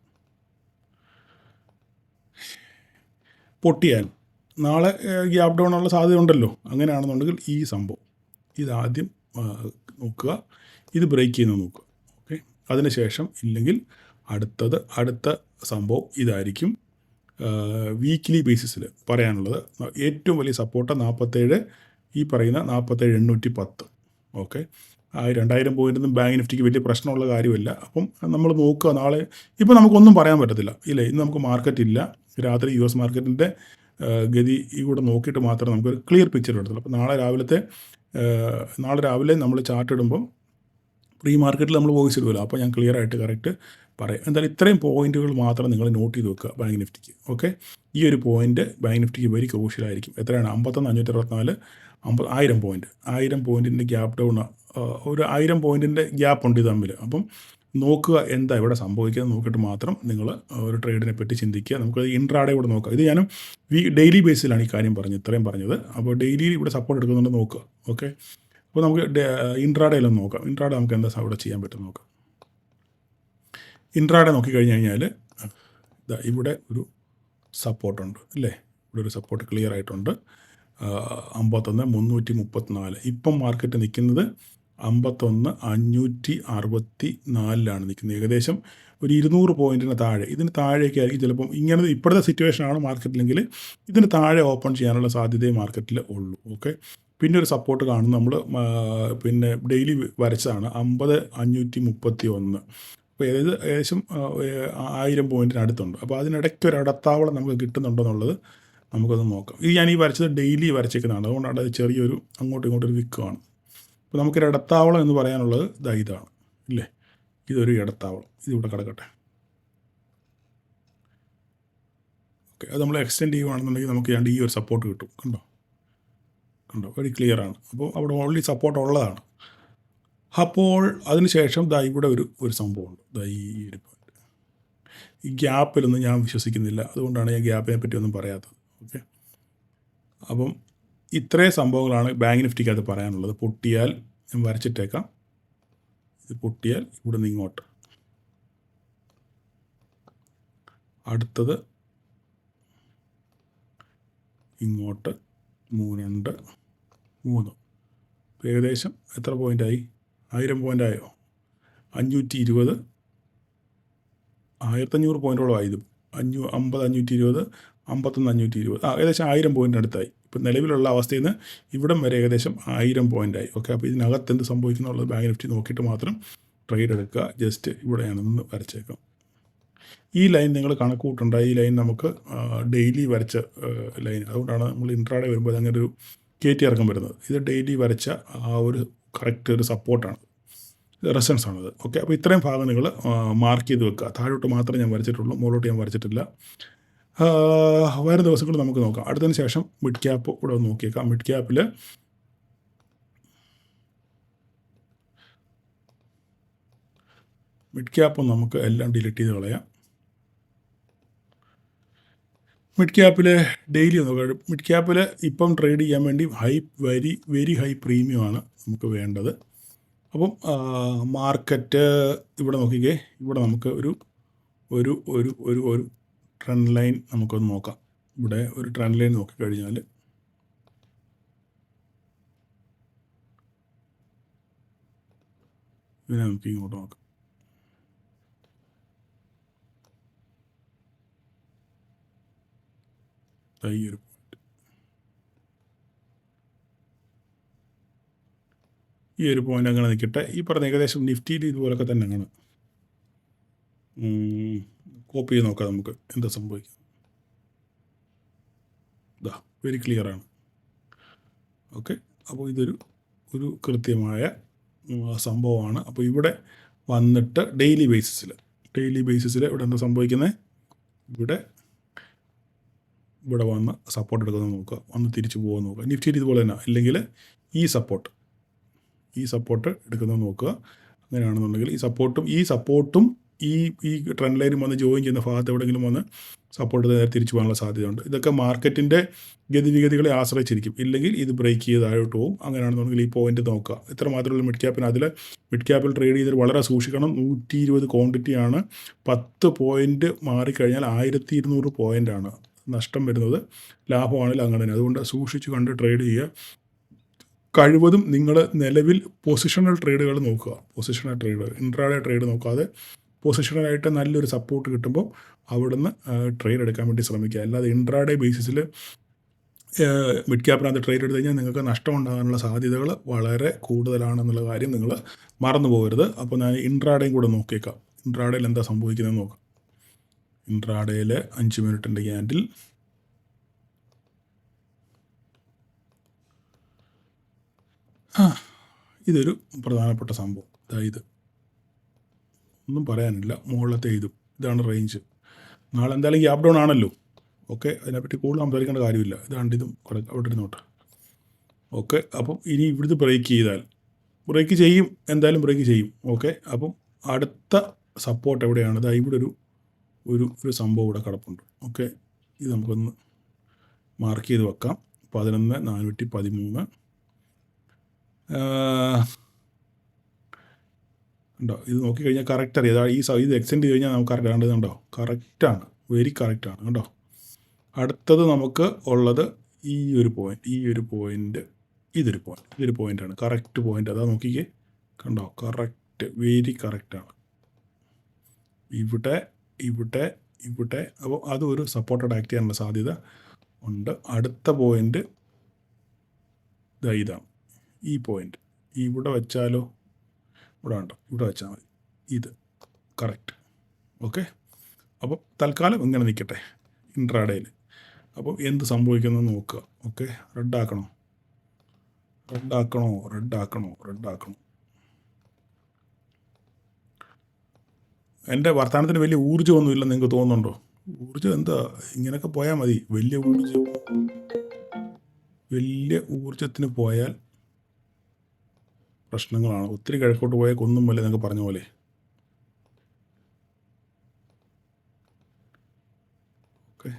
പൊട്ടിയാൽ നാളെ ഗ്യാപ്പ് ഡൗൺ ഉള്ള സാധ്യത ഉണ്ടല്ലോ. അങ്ങനെയാണെന്നുണ്ടെങ്കിൽ ഈ സംഭവം ഇതാദ്യം നോക്കുക, ഇത് ബ്രേക്ക് ചെയ്യുന്നത് നോക്കുക. ഓക്കെ, അതിനുശേഷം ഇല്ലെങ്കിൽ അടുത്ത സംഭവം ഇതായിരിക്കും. വീക്ക്ലി ബേസിസിൽ പറയാനുള്ളത് ഏറ്റവും വലിയ സപ്പോർട്ട് 47, ഈ പറയുന്ന 47,810. ഓക്കെ, 2,000 പോയിൻ്റൊന്നും ബാങ്ക് നിഫ്റ്റിക്ക് വലിയ പ്രശ്നമുള്ള കാര്യമില്ല. അപ്പം നമ്മൾ നോക്കുക. നാളെ ഇപ്പോൾ നമുക്കൊന്നും പറയാൻ പറ്റത്തില്ല ഇല്ലേ? ഇന്ന് നമുക്ക് മാർക്കറ്റ് ഇല്ല. രാത്രി US മാർക്കറ്റിൻ്റെ ഗതി ഇവിടെ നോക്കിയിട്ട് മാത്രമേ നമുക്കൊരു ക്ലിയർ പിക്ചർ എടുത്തുള്ളൂ. അപ്പോൾ നാളെ രാവിലെ നമ്മൾ ചാർട്ട് ഇടുമ്പം പ്രീ മാർക്കറ്റിൽ നമ്മൾ വോയിസ് ഇടുമല്ലോ, അപ്പോൾ ഞാൻ ക്ലിയർ ആയിട്ട് കറക്റ്റ് പറയാം. എന്തായാലും ഇത്രയും പോയിന്റുകൾ മാത്രം നിങ്ങൾ നോട്ട് ചെയ്ത് വെക്കുക ബാങ്ക് നിഫ്റ്റിക്ക്. ഓക്കെ, ഈ ഒരു പോയിന്റ് ബാങ്ക് നിഫ്റ്റിക്ക് വെരി ക്രൂഷ്യലായിരിക്കും. എത്രയാണ്? 51,564, 1000 പോയിന്റ്. 1000 പോയിന്റിൻ്റെ ഗ്യാപ്പ് ഡൗൺ, ഒരു 1000 പോയിന്റിൻ്റെ ഗ്യാപ്പ് ഉണ്ട് ഇത് തമ്മിൽ. അപ്പം നോക്കുക എന്താ ഇവിടെ സംഭവിക്കുന്നത് നോക്കിയിട്ട് മാത്രം നിങ്ങൾ ഒരു ട്രേഡിനെ പറ്റി ചിന്തിക്കുക. നമുക്ക് ഇൻട്രാഡേ കൂടെ നോക്കാം. ഇത് ഞാനും ഡെയിലി ബേസിലാണ് ഈ കാര്യം പറഞ്ഞത്, ഇത്രയും പറഞ്ഞത്. അപ്പോൾ ഡെയിലി ഇവിടെ സപ്പോർട്ട് എടുക്കുന്നുണ്ട് നോക്കുക. ഓക്കെ, അപ്പോൾ നമുക്ക് ഇൻട്രാഡേയിലൊന്ന് നോക്കാം. ഇൻട്രാഡേ നമുക്ക് എന്താ ഇവിടെ ചെയ്യാൻ പറ്റും നോക്കാം. ഇൻട്രാഡേ നോക്കിക്കഴിഞ്ഞ് കഴിഞ്ഞാൽ ഇവിടെ ഒരു സപ്പോർട്ടുണ്ട് അല്ലേ? ഇവിടെ ഒരു സപ്പോർട്ട് ക്ലിയർ ആയിട്ടുണ്ട്. 51,334. ഇപ്പം മാർക്കറ്റ് നിൽക്കുന്നത് 51,564 നിൽക്കുന്നത്. ഏകദേശം ഒരു 200 പോയിൻറ്റിന് താഴെ, ഇതിന് താഴേക്ക് ആയിരിക്കും ചിലപ്പം. ഇങ്ങനെ ഇപ്പോഴത്തെ സിറ്റുവേഷനാണ് മാർക്കറ്റിലെങ്കിൽ ഇതിന് താഴെ ഓപ്പൺ ചെയ്യാനുള്ള സാധ്യതയെ മാർക്കറ്റിൽ ഉള്ളൂ. ഓക്കെ, പിന്നെ ഒരു സപ്പോർട്ട് കാണും നമ്മൾ പിന്നെ ഡെയിലി വരച്ചതാണ് 50,531. അപ്പോൾ ഏകദേശം 1000 പോയിൻറ്റിനടുത്തുണ്ട്. അപ്പോൾ അതിനിടയ്ക്ക് ഒരു ഇടത്താവളം നമുക്ക് കിട്ടുന്നുണ്ടോ എന്നുള്ളത് നമുക്കൊന്ന് നോക്കാം. ഇത് ഞാൻ ഈ വരച്ചത് ഡെയിലി വരച്ചേക്കുന്നതാണ്, അതുകൊണ്ടാണ് അത് ചെറിയൊരു അങ്ങോട്ടും ഇങ്ങോട്ടൊരു വിക്കാണ്. അപ്പോൾ നമുക്കൊരു ഇടത്താവളം എന്ന് പറയാനുള്ളത് ഇതാണ് ഇല്ലേ? ഇതൊരു ഇടത്താവളം, ഇതിവിടെ കിടക്കട്ടെ. ഓക്കെ, അത് നമ്മൾ എക്സ്റ്റെൻഡ് ചെയ്യുകയാണെന്നുണ്ടെങ്കിൽ നമുക്ക് ഈ ഒരു സപ്പോർട്ട് കിട്ടും. കണ്ടോ വെരി ക്ലിയർ ആണ്. അപ്പോൾ അവിടെ ഓൾറെഡി സപ്പോർട്ട് ഉള്ളതാണ്. അപ്പോൾ അതിനുശേഷം ഇവിടെ ഒരു സംഭവമുണ്ട്. ഈ ഒരു പോയിന്റ്, ഈ ഗ്യാപ്പിലൊന്നും ഞാൻ വിശ്വസിക്കുന്നില്ല, അതുകൊണ്ടാണ് ഞാൻ ഗ്യാപ്പിനെ പറ്റി ഒന്നും പറയാത്തത്. ഓക്കെ, അപ്പം ഇത്രയും സംഭവങ്ങളാണ് ബാങ്ക് നിഫ്റ്റിക്കകത്ത് പറയാനുള്ളത്. പൊട്ടിയാൽ ഞാൻ വരച്ചിട്ടേക്കാം. ഇത് പൊട്ടിയാൽ ഇവിടെ നിന്ന് ഇങ്ങോട്ട്, അടുത്തത് ഇങ്ങോട്ട് 3 ഏകദേശം എത്ര പോയിൻ്റായി? 1000 പോയിൻ്റായോ? 520, 1500 പോയിൻറ്റോളം ആയത്. 50, 520, 51, 520, ഏകദേശം 1000 പോയിൻറ്റിനടുത്തായി. ഇപ്പം നിലവിലുള്ള അവസ്ഥയിൽ നിന്ന് ഇവിടം വരെ ഏകദേശം 1000 പോയിൻ്റായി. ഓക്കെ, അപ്പോൾ ഇതിനകത്ത് എന്ത് സംഭവിക്കുന്നുള്ളത് ബാങ്ക് നിഫ്റ്റി നോക്കിയിട്ട് മാത്രം ട്രേഡ് എടുക്കുക. ജസ്റ്റ് ഇവിടെയാണെന്ന് വരച്ചേക്കാം. ഈ ലൈൻ നിങ്ങൾ കണക്ക് കൂട്ടണ്ട. ഈ ലൈൻ നമുക്ക് ഡെയിലി വരച്ച ലൈൻ, അതുകൊണ്ടാണ് നമ്മൾ ഇൻട്രാഡേ വരുമ്പോൾ അങ്ങനെ ഒരു കയറ്റി ഇറക്കം വരുന്നത്. ഇത് ഡെയിലി വരച്ച ഒരു കറക്റ്റ് ഒരു സപ്പോർട്ടാണ്, റെസൻസ് ആണത്. ഓക്കെ, അപ്പോൾ ഇത്രയും ഭാഗം നിങ്ങൾ മാർക്ക് ചെയ്ത് വെക്കുക. താഴോട്ട് മാത്രമേ ഞാൻ വരച്ചിട്ടുള്ളൂ, മുകളിലോട്ട് ഞാൻ വരച്ചിട്ടില്ല. വരും ദിവസങ്ങൾ നമുക്ക് നോക്കാം. അടുത്തതിന് ശേഷം മിഡ് ക്യാപ്പ് കൂടെ ഒന്ന് നോക്കിയേക്കാം. മിഡ് ക്യാപ്പ് നമുക്ക് എല്ലാം ഡിലീറ്റ് ചെയ്ത് കളയാം. മിഡ് ക്യാപ്പിൽ ഡെയിലി നോക്കാം. മിഡ് ക്യാപ്പിൽ ഇപ്പം ട്രേഡ് ചെയ്യാൻ വേണ്ടി വെരി ഹൈ പ്രീമിയമാണ് നമുക്ക് വേണ്ടത്. അപ്പം മാർക്കറ്റ് ഇവിടെ നോക്കിക്കേ. ഇവിടെ നമുക്ക് ഒരു ഒരു ഒരു ഒരു ഒരു ട്രെൻഡ് ലൈൻ നമുക്കൊന്ന് നോക്കാം. ഇവിടെ ഒരു ട്രെൻഡ് ലൈൻ നോക്കിക്കഴിഞ്ഞാൽ ഇതിനെ നമുക്ക് ഇങ്ങോട്ട് നോക്കാം. ഈ ഒരു പോയിന്റ്, ഈ ഒരു പോയിന്റ് അങ്ങനെ നിൽക്കട്ടെ. ഈ പറഞ്ഞ ഏകദേശം നിഫ്റ്റിയിൽ ഇതുപോലൊക്കെ തന്നെയാണ്. കോപ്പി ചെയ്ത് നോക്കാം നമുക്ക് എന്താ സംഭവിക്കും. വെരി ക്ലിയർ ആണ്. ഓക്കെ, അപ്പോൾ ഇതൊരു കൃത്യമായ സംഭവമാണ്. അപ്പോൾ ഇവിടെ വന്നിട്ട് ഡെയിലി ബേസിസിൽ ഇവിടെ എന്താ സംഭവിക്കുന്നത്? ഇവിടെ വന്ന് സപ്പോർട്ട് എടുക്കുന്നത് നോക്കുക, വന്ന് തിരിച്ചു പോകാൻ നോക്കുക. നിഫ്റ്റിയിൽ ഇതുപോലെ തന്നെ, അല്ലെങ്കിൽ ഈ സപ്പോർട്ട് എടുക്കുന്നത് നോക്കുക. അങ്ങനെയാണെന്നുണ്ടെങ്കിൽ ഈ സപ്പോർട്ടും ഈ ട്രെൻഡ് ലൈനും വന്ന് ജോയിൻ ചെയ്യുന്ന ഭാഗത്ത് എവിടെയെങ്കിലും വന്ന് സപ്പോർട്ട് നേരെ തിരിച്ചു പോകാനുള്ള സാധ്യതയുണ്ട്. ഇതൊക്കെ മാർക്കറ്റിൻ്റെ ഗതിവിഗതികളെ ആശ്രയിച്ചിരിക്കും. ഇല്ലെങ്കിൽ ഇത് ബ്രേക്ക് ചെയ്ത് താഴോട്ട് പോകും. അങ്ങനെയാണെന്നുണ്ടെങ്കിൽ ഈ പോയിന്റ് നോക്കുക. ഇത്ര മാത്രമുള്ള മിഡ് ക്യാപ്പിന്. മിഡ് ക്യാപ്പിൽ ട്രേഡ് ചെയ്തിട്ട് വളരെ സൂക്ഷിക്കണം. 120 ക്വാണ്ടിറ്റിയാണ്. 10 പോയിന്റ് മാറിക്കഴിഞ്ഞാൽ 1200 പോയിൻ്റാണ് നഷ്ടം വരുന്നത്. ലാഭമാണെങ്കിൽ അങ്ങനെ തന്നെ. അതുകൊണ്ട് സൂക്ഷിച്ച് കണ്ട് ട്രേഡ് ചെയ്യുക. കഴിവതും നിങ്ങൾ നിലവിൽ പൊസിഷണൽ ട്രേഡുകൾ നോക്കുക. ഇൻട്രാഡേ ട്രേഡ് നോക്കാതെ പൊസിഷണലായിട്ട് നല്ലൊരു സപ്പോർട്ട് കിട്ടുമ്പോൾ അവിടുന്ന് ട്രേഡ് എടുക്കാൻ വേണ്ടി ശ്രമിക്കുക. അല്ലാതെ ഇൻട്രാഡേ ബേസിസിൽ മിഡ് ക്യാപ്പിനകത്ത് ട്രേഡ് എടുത്തു കഴിഞ്ഞാൽ നിങ്ങൾക്ക് നഷ്ടം ഉണ്ടാകാനുള്ള സാധ്യതകൾ വളരെ കൂടുതലാണെന്നുള്ള കാര്യം നിങ്ങൾ മറന്നു പോകരുത്. അപ്പോൾ ഞാൻ ഇൻട്രാഡേയും കൂടെ നോക്കിയേക്കാം. ഇൻട്രാഡേയിൽ എന്താ സംഭവിക്കുന്നത് നോക്കാം. ഇൻട്രാഡേയിൽ 5 മിനിറ്റിൻ്റെ ക്യാൻഡിൽ ഇതൊരു പ്രധാനപ്പെട്ട സംഭവം. അതായത് ഒന്നും പറയാനില്ല. മുകളിലത്തെ ഇതാണ് റേഞ്ച്. നാളെ എന്തായാലും ഗ്യാപ് ഡൗൺ ആണല്ലോ. ഓക്കെ, അതിനെപ്പറ്റി കൂടുതൽ സംസാരിക്കേണ്ട കാര്യമില്ല. ഇതും അവിടെ ഇരുന്നോട്ടെ. ഓക്കെ, അപ്പം ഇനി ഇവിടുന്ന് ബ്രേക്ക് ചെയ്യും, എന്തായാലും ബ്രേക്ക് ചെയ്യും. ഓക്കെ, അപ്പം അടുത്ത സപ്പോർട്ട് എവിടെയാണ്? ഇതാ ഇവിടെ ഒരു സംഭവം ഇവിടെ കിടപ്പുണ്ട്. ഓക്കെ, ഇത് നമുക്കൊന്ന് മാർക്ക് ചെയ്ത് വെക്കാം. 11,413 ഉണ്ടോ? ഇത് നോക്കിക്കഴിഞ്ഞാൽ കറക്റ്റ് അറിയാം. ഇത് എക്സ്റ്റെൻഡ് ചെയ്ത് കഴിഞ്ഞാൽ നമുക്ക് അറിയാണ്ടതുണ്ടോ? കറക്റ്റാണ്, വെരി കറക്റ്റാണ് കേട്ടോ. അടുത്തത് നമുക്ക് ഉള്ളത് ഈ ഒരു പോയിൻ്റ്, ഇതൊരു പോയിൻ്റാണ്, കറക്റ്റ് പോയിൻ്റ്. അതാ നോക്കിക്കേ, കണ്ടോ? കറക്റ്റ്, വെരി കറക്റ്റാണ്. ഇവിടെ അപ്പോൾ അതൊരു സപ്പോർട്ടഡ് ആക്ട് ചെയ്യാനുള്ള സാധ്യത ഉണ്ട്. അടുത്ത പോയിൻ്റ് ഇതാണ്, ഈ പോയിൻ്റ്. ഇവിടെ വെച്ചാലോ? ഇവിടെ ഉണ്ടോ? ഇവിടെ വെച്ചാൽ മതി. ഇത് കറക്റ്റ്. ഓക്കെ, അപ്പോൾ തൽക്കാലം ഇങ്ങനെ നിൽക്കട്ടെ ഇൻട്രാഡേയിൽ. അപ്പോൾ എന്ത് സംഭവിക്കുമെന്ന് നോക്കുക. ഓക്കെ, റെഡാക്കണോ? എൻ്റെ വർത്തമാനത്തിന് വലിയ ഊർജ്ജമൊന്നുമില്ലെന്ന് നിങ്ങൾക്ക് തോന്നുന്നുണ്ടോ? ഊർജ്ജം എന്താ, ഇങ്ങനെയൊക്കെ പോയാൽ മതി. വലിയ ഊർജ്ജത്തിന് പോയാൽ പ്രശ്നങ്ങളാണ്. ഒത്തിരി കിഴക്കോട്ട് പോയാൽ കൊന്നും പോലെ എന്നൊക്കെ പറഞ്ഞ പോലെ. ഓക്കെ,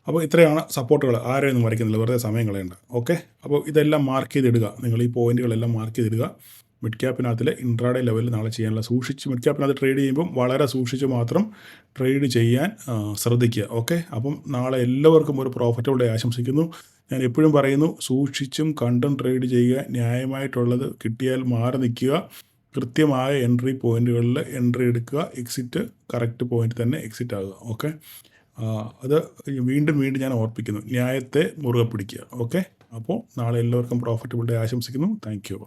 അപ്പോൾ ഇത്രയാണ് സപ്പോർട്ടുകൾ. ആരെയൊന്നും വരയ്ക്കുന്നില്ല, വെറുതെ സമയം കളയണ്ട. ഓക്കെ, അപ്പോൾ ഇതെല്ലാം മാർക്ക് ചെയ്തിടുക. നിങ്ങൾ ഈ പോയിന്റുകളെല്ലാം മാർക്ക് ചെയ്തിടുക. മിഡ് ക്യാപ്പിനകത്തിൽ ഇൻട്രാഡേ ലെവലിൽ നാളെ ചെയ്യാനുള്ള മിഡ് ക്യാപ്പിനകത്ത് ട്രേഡ് ചെയ്യുമ്പം വളരെ സൂക്ഷിച്ച് മാത്രം ട്രേഡ് ചെയ്യാൻ ശ്രദ്ധിക്കുക. ഓക്കെ, അപ്പം നാളെ എല്ലാവർക്കും ഒരു പ്രോഫിറ്റബിൾ ഡേ ആശംസിക്കുന്നു. ഞാൻ എപ്പോഴും പറയുന്നു, സൂക്ഷിച്ചും കണ്ടും ട്രേഡ് ചെയ്യുക. ന്യായമായിട്ടുള്ളത് കിട്ടിയാൽ മാറി നിൽക്കുക. കൃത്യമായ എൻട്രി പോയിന്റുകളിൽ എൻട്രി എടുക്കുക. എക്സിറ്റ് കറക്റ്റ് പോയിന്റ് തന്നെ എക്സിറ്റ് ആകുക. ഓക്കെ, അത് വീണ്ടും ഞാൻ ഓർപ്പിക്കുന്നു, ന്യായത്തെ മുറുകെ പിടിക്കുക. ഓക്കെ, അപ്പോൾ നാളെ എല്ലാവർക്കും പ്രോഫിറ്റബിൾ ഡേ ആശംസിക്കുന്നു. Thank you.